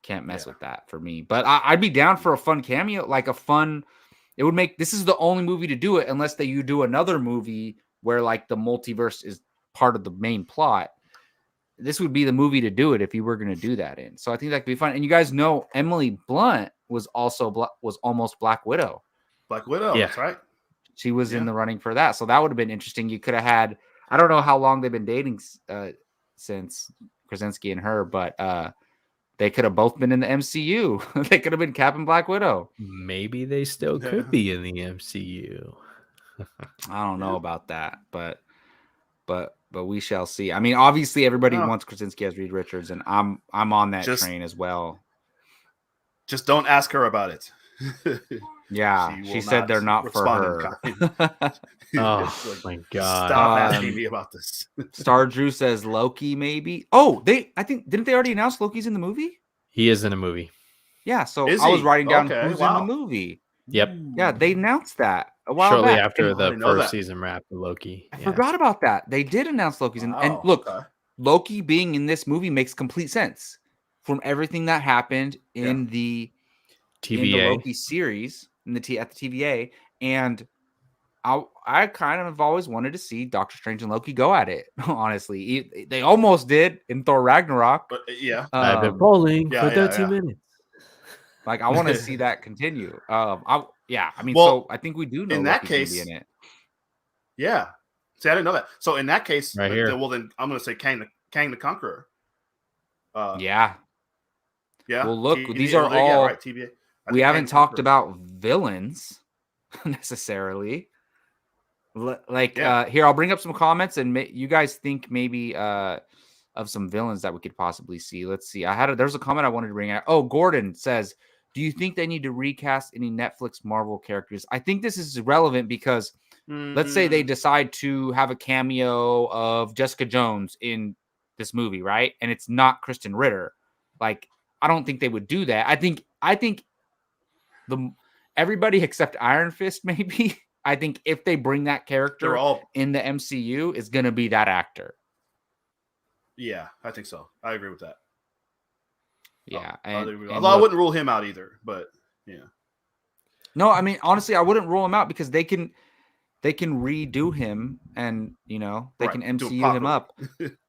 can't mess with that for me. But I'd be down for a fun cameo, it would make, this is the only movie to do it unless you do another movie where like the multiverse is part of the main plot. This would be the movie to do it if you were going to do that in. So I think that could be fun. And you guys know Emily Blunt was almost Black Widow. Black Widow, yeah. That's right. She was in the running for that. So that would have been interesting. You could have had, I don't know how long they've been dating since Krasinski and her, but they could have both been in the MCU. They could have been Cap and Black Widow. Maybe they still could be in the MCU. I don't know about that, but but we shall see. I mean, obviously everybody No. wants Krasinski as Reed Richards, and I'm on that Just- train as well. Just don't ask her about it. Yeah, she said they're not for her. Oh my god! Stop asking me about this. Star Drew says Loki maybe. Oh, I think didn't they already announce Loki's in the movie? He is in a movie. Yeah, so Is I was he? writing down Okay, who's wow. in the movie. Yep. Yeah, they announced that a while Shortly back. after And the didn't know first that. season wrap of Loki. I Yeah. forgot about that. They did announce Loki's in, and Wow, look, okay. Loki being in this movie makes complete sense from everything that happened in the TVA. Loki series at the TVA, and I kind of have always wanted to see Doctor Strange and Loki go at it. Honestly, they almost did in Thor Ragnarok. But yeah, I've been polling yeah, for yeah, 13 yeah. minutes. Like I want to see that continue. I mean, Well, so I think we do know in that Loki's gonna case- be in it. yeah. See, I didn't know that. So in that case, Right here. then I'm going to say Kang the Conqueror. Yeah, Yeah. Well, look, T- these yeah, are yeah, all- right, TVA. I we think haven't Kang the talked Conqueror. about villains necessarily. Yeah. Here, I'll bring up some comments, and you guys think maybe of some villains that we could possibly see. Let's see. There's a comment I wanted to bring out. Oh, Gordon says, do you think they need to recast any Netflix Marvel characters? I think this is relevant because let's say they decide to have a cameo of Jessica Jones in this movie, right? And it's not Kristen Ritter. Like, I don't think they would do that. I think everybody except Iron Fist, maybe. I think if they bring that character They're all. in the MCU, is going to be that actor. Yeah, I think so. I agree with that. Yeah, Although I wouldn't rule him out either, but yeah. No, I mean, honestly, I wouldn't rule him out because they can redo him, and they Right, can do it MCU him up.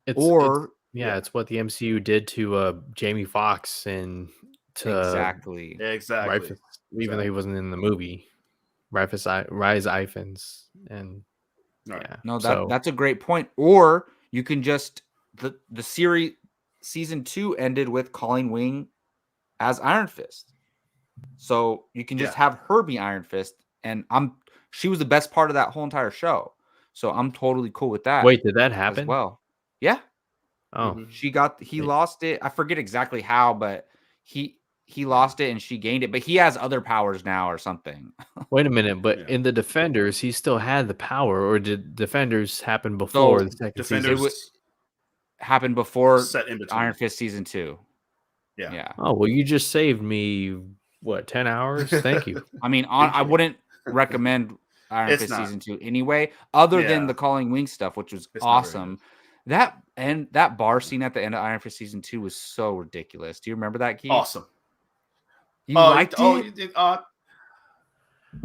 It's what the MCU did to Jamie Foxx and to Exactly. Exactly. Rifus, even though he wasn't in the movie. Rise Ifans and Right. yeah. No, so, that's a great point. Or you can just the series season 2 ended with Colleen Wing as Iron Fist, so you can just have her be Iron Fist, and she was the best part of that whole entire show, so I'm totally cool with that. Wait, did that happen? As well? Yeah. Oh, He lost it. I forget exactly how, but he lost it and she gained it, but he has other powers now or something. wait a minute. But Yeah. in the Defenders, he still had the power, or did Defenders happen before the second Defenders season? Happened before set in between. Iron Fist season 2. Yeah. Yeah. Oh well, you just saved me 10 hours? Thank you. I mean, I wouldn't recommend Iron It's Fist not. season 2 anyway, other than Yeah. the Calling Wing stuff, which was It's not very awesome. That bar scene at the end of Iron Fist season 2 was so ridiculous. Do you remember that, Keith? Awesome. You liked it? You did,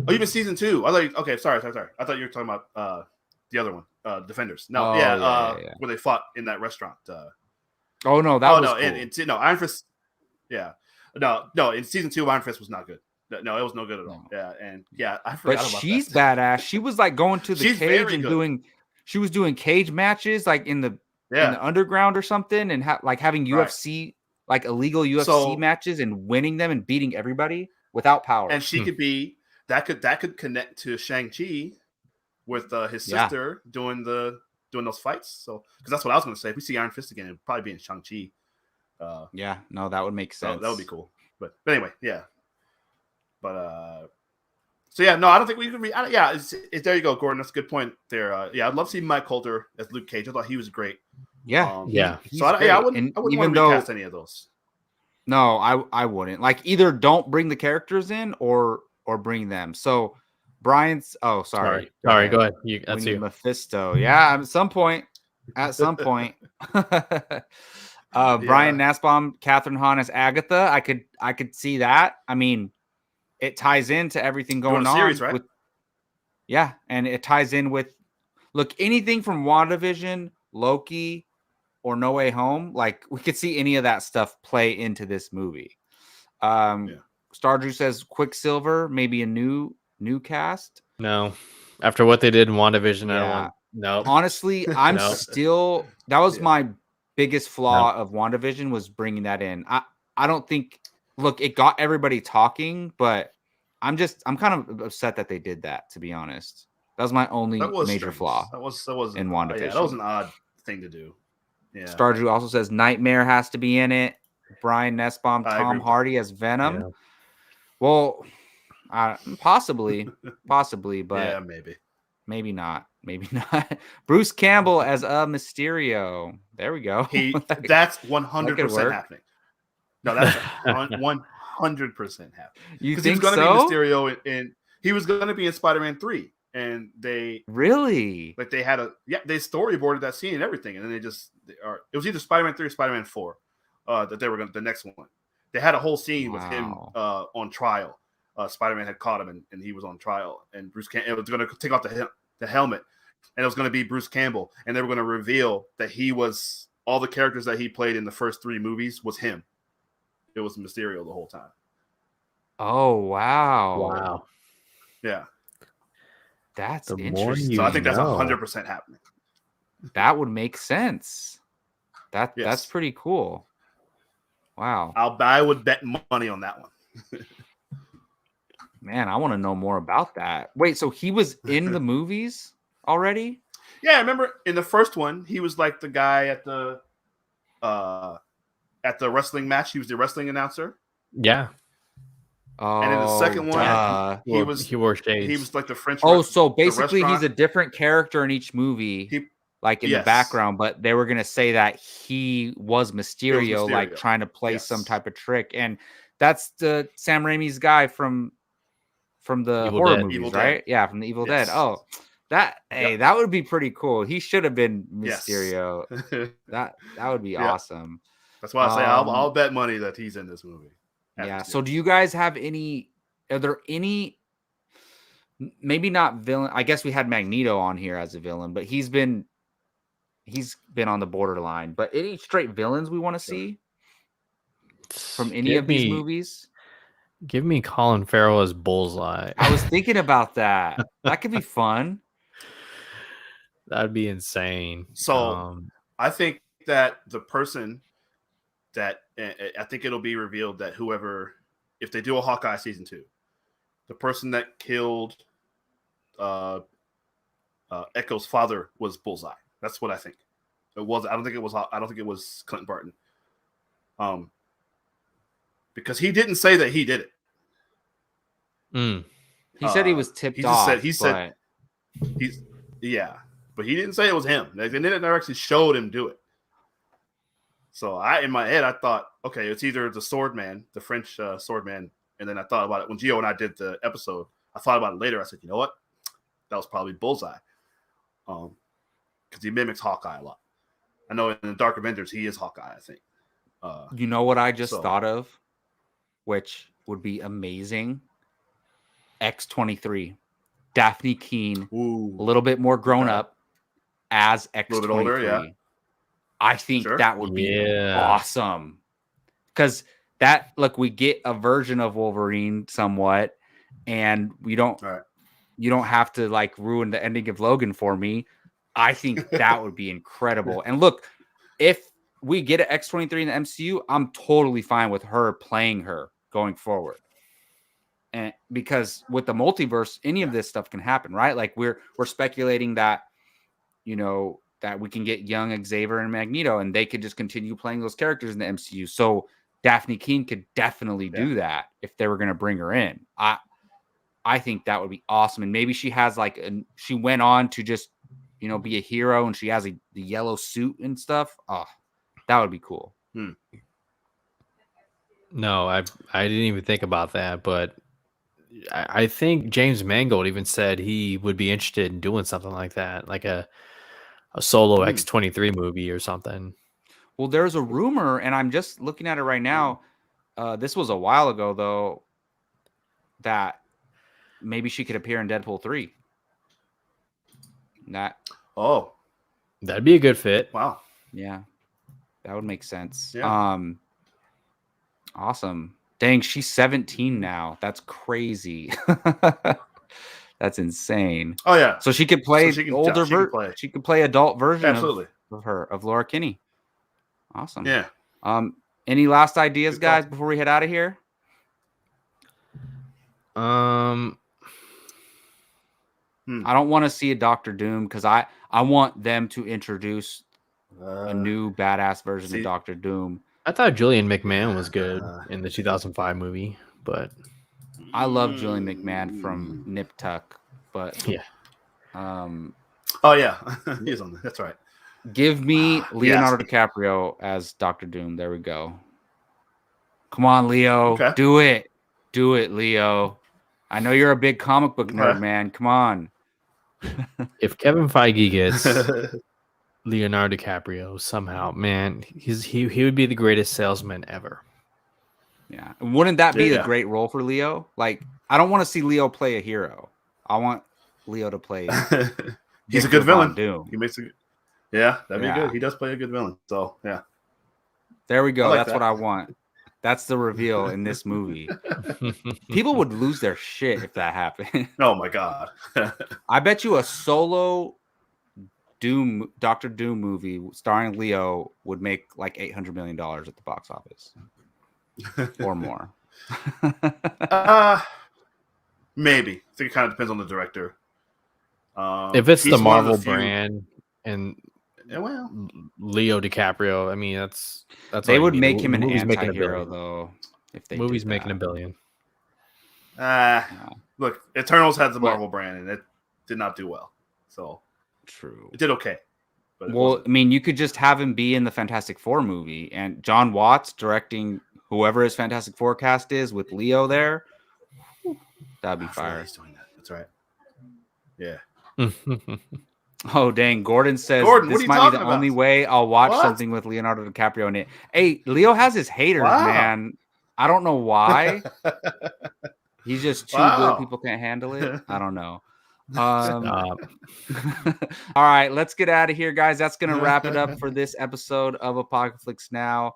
even season 2. Okay, sorry. I thought you were talking about the other one, Defenders. No, Oh, yeah. where they fought in that restaurant. Oh no, that was cool. No, Iron Fist. Yeah, no. In season 2, Iron Fist was not good. No, it was no good at all. No. Yeah, and yeah, I forgot But about she's that. badass. She was like going to the She's cage very and good. she was doing cage matches like in the Yeah, underground or something, and having Right. UFC like illegal UFC So- matches and winning them and beating everybody without power. and she could be that could connect to Shang-Chi with his Yeah. sister doing those fights. So because that's what I was going to say. If we see Iron Fist again, it'd probably be in Shang-Chi. Yeah, no, that would make So sense. that would be cool. But anyway, yeah. But so yeah, no, I don't think we could. There you go, Gordon. That's a good point there. I'd love to see Mike Coulter as Luke Cage. I thought he was great. Yeah, Yeah. he's So I great. wouldn't And want even to though recast any of those. no, I wouldn't. Like either don't bring the characters in or bring them. So Brian's sorry. Go ahead. When That's you. Mephisto. Yeah, at some point. Brian Nussbaum, Catherine Hahn as Agatha. I could see that. I mean, it ties into everything going on. Series, right? And it ties in with anything from WandaVision, Loki, or No Way Home. Like we could see any of that stuff play into this movie. Star Drew says Quicksilver, maybe a new cast. No, after what they did in WandaVision, I don't Yeah. want. No, Honestly, I'm No. still. That was my biggest flaw of WandaVision was bringing that in. I don't think. Look, it got everybody talking, but I'm kind of upset that they did that. To be honest, that was my only major strange. flaw. That was in WandaVision. Yeah, that was an odd thing to do. Yeah. Stardew also says Nightmare has to be in it. Brian Nussbaum, I Tom agree. Hardy as Venom. Yeah. Well, possibly, but Yeah, maybe not. Bruce Campbell as Mysterio. There we go. That's 100% work. happening. No, that's 100% happening. You Because he was think going to so? be Mysterio in he was going to be in Spider-Man 3, and they Really? like they had they storyboarded that scene and everything, and then it was either Spider-Man 3 or Spider-Man 4 that they were going to the next one. They had a whole scene with him on trial. Spider-Man had caught him, and he was on trial, and it was going to take off the helmet, and it was going to be Bruce Campbell, and they were going to reveal that he was all the characters that he played in the first 3 movies was him. It was Mysterio the whole time. Oh wow! Wow. Yeah, that's The more interesting. you so I think that's know. 100% happening. That would make sense. That's Yes. pretty cool. Wow, I would bet money on that one. man, I want to know more about that. Wait, so he was in the movies already? Yeah, I remember in the first one, he was like the guy at the wrestling match. He was the wrestling announcer. Yeah. Oh, And in the second one, he wore shades. He was like the French. Oh, so basically he's restaurant. a different character in each movie, like in the background, but they were gonna say that he was Mysterio, like trying to play some type of trick. And that's the Sam Raimi's guy from the Evil horror Dead. movies, Evil right? Dead. Yeah, from the Evil Yes. Dead. Oh, that that would be pretty cool. He should have been Mysterio. Yes. That would be awesome. That's why I say I'll bet money that he's in this movie. Yeah. So do you guys have any? Are there any? Maybe not villain. I guess we had Magneto on here as a villain, but he's been on the borderline. But any straight villains we want to see from any of these movies? Give me Colin Farrell as Bullseye. I was thinking about that. That could be fun. That'd be insane. So I think that the person that I think it'll be revealed that whoever, if they do a Hawkeye season 2, the person that killed Echo's father was Bullseye. That's what I think. It was. I don't think it was Clint Barton. Because he didn't say that he did it. He said he was tipped off. But he didn't say it was him. They never actually showed him do it. So in my head, I thought, okay, it's either the Swordman, the French Swordman, and then I thought about it when Gio and I did the episode. I thought about it later. I said, you know what? That was probably Bullseye, because he mimics Hawkeye a lot. I know in the Dark Avengers he is Hawkeye. I think. You know what I just thought of, which would be amazing. X-23, Daphne Keane, a little bit more grown up as X-23. A little bit older, yeah. I think that would be awesome. Because we get a version of Wolverine somewhat, and you don't have to like ruin the ending of Logan for me. I think that would be incredible. And look, if we get an X-23 in the MCU, I'm totally fine with her playing her going forward. And because with the multiverse, any of this stuff can happen, right? Like we're speculating that, that we can get young Xavier and Magneto, and they could just continue playing those characters in the MCU. So Daphne Keane could definitely do that if they were going to bring her in. I think that would be awesome. And maybe she has she went on to just, be a hero, and she has the yellow suit and stuff. Oh, that would be cool. No, I didn't even think about that, but I think James Mangold even said he would be interested in doing something like that, like a solo X-23 movie or something. Well, there's a rumor, and I'm just looking at it right now. This was a while ago, though, that maybe she could appear in Deadpool 3. That'd be a good fit. Wow. Yeah, that would make sense. Yeah. Awesome. Dang, she's 17 now. That's crazy. That's insane. Oh yeah. So she could play she could play adult version Absolutely. of Laura Kinney. Awesome. Yeah. Any last ideas, guys, before we head out of here? I don't want to see a Doctor Doom because I want them to introduce a new badass version of Doctor Doom. I thought Julian McMahon was good in the 2005 movie, but I love Julian McMahon from Nip Tuck, but yeah. Oh yeah, he's on. That's right. Give me Leonardo DiCaprio as Doctor Doom. There we go. Come on, Leo. Okay. Do it. Do it, Leo. I know you're a big comic book nerd, man. Come on. If Kevin Feige gets Leonardo DiCaprio somehow, man, he would be the greatest salesman ever. Yeah. Wouldn't that be a great role for Leo? Like, I don't want to see Leo play a hero. I want Leo to play. He's a good villain. Doom. He makes that'd be good. He does play a good villain. So yeah. There we go. That's what I want. That's the reveal in this movie. People would lose their shit if that happened. Oh my god. I bet you a solo Doctor Doom movie starring Leo would make like $800 million at the box office. Or more. Maybe. I think it kind of depends on the director. If it's the Marvel brand and Leo DiCaprio, I mean that's they would make him an anti-hero though. If they movie's making $1 billion. Look, Eternals had the Marvel brand and it did not do well. So true. It did okay. But I mean, you could just have him be in the Fantastic Four movie and John Watts directing whoever his Fantastic Four cast is with Leo there. That'd be fire. He's doing that. That's right. Yeah. Oh dang! Gordon says this might be the only way I'll watch something with Leonardo DiCaprio in it. Hey, Leo has his haters, man. I don't know why. He's just too good. People can't handle it. I don't know. All right, let's get out of here, guys. That's gonna wrap it up for this episode of Apocaflix Now.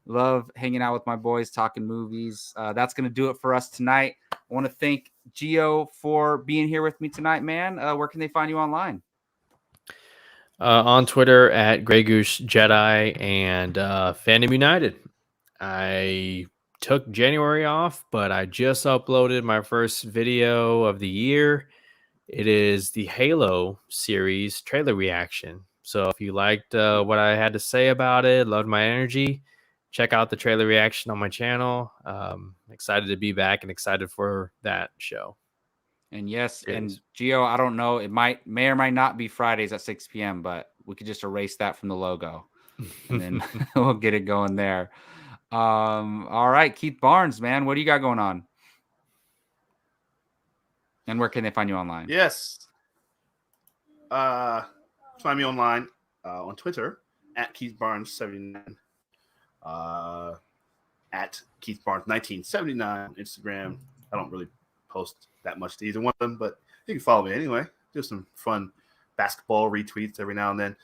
Love hanging out with my boys, talking movies. That's gonna do it for us tonight. I want to thank Gio for being here with me tonight, man. Where can they find you online? On Twitter at Grey Goose Jedi and Fandom United. I took January off, but I just uploaded my first video of the year. It is the Halo series trailer reaction. So if you liked what I had to say about it, loved my energy, check out the trailer reaction on my channel. Excited to be back and excited for that show. And yes, and Gio, I don't know, it may or might not be Fridays at 6 p.m., but we could just erase that from the logo and then we'll get it going there. All right, Keith Barnes, man, what do you got going on? And where can they find you online? Yes. Find me online on Twitter at Keith Barnes 79. At Keith Barnes 1979 on Instagram. I don't really post that much to either one of them, but you can follow me anyway. Do some fun basketball retweets every now and then.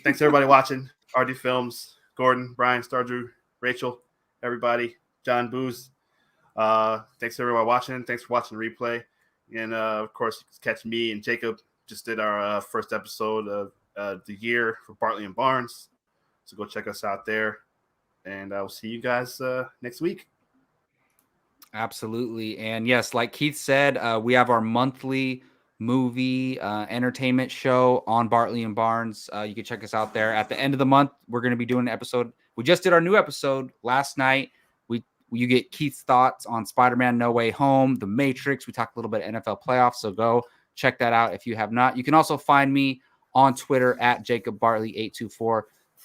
Thanks to everybody watching. RD Films, Gordon, Brian, Stardrew, Rachel, everybody, John Booze. Thanks to everybody watching. Thanks for watching the replay. And of course, you can catch me and Jacob. Just did our first episode of the year for Bartley and Barnes. So go check us out there. And I will see you guys next week. Absolutely. And yes, like Keith said, we have our monthly movie entertainment show on Bartley and Barnes. You can check us out there. At the end of the month, we're going to be doing an episode. We just did our new episode last night. You get Keith's thoughts on Spider-Man No Way Home, The Matrix. We talked a little bit of NFL playoffs, so go check that out if you have not. You can also find me on Twitter at Jacob Bartley824.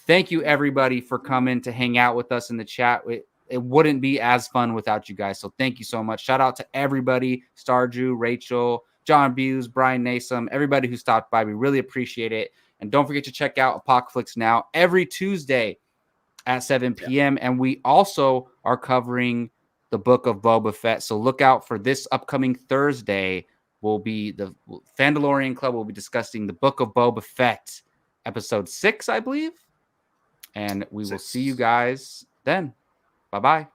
Thank you, everybody, for coming to hang out with us in the chat. It wouldn't be as fun without you guys, so thank you so much. Shout out to everybody, Stardew, Rachel, John Buse, Brian Nasom, everybody who stopped by. We really appreciate it. And don't forget to check out Apocaflix Now every Tuesday at 7 p.m. And we also are covering the Book of Boba Fett. So look out for this upcoming Thursday. Will be the Fandalorian Club will be discussing the Book of Boba Fett, episode 6, I believe. And we will see you guys then. Bye-bye.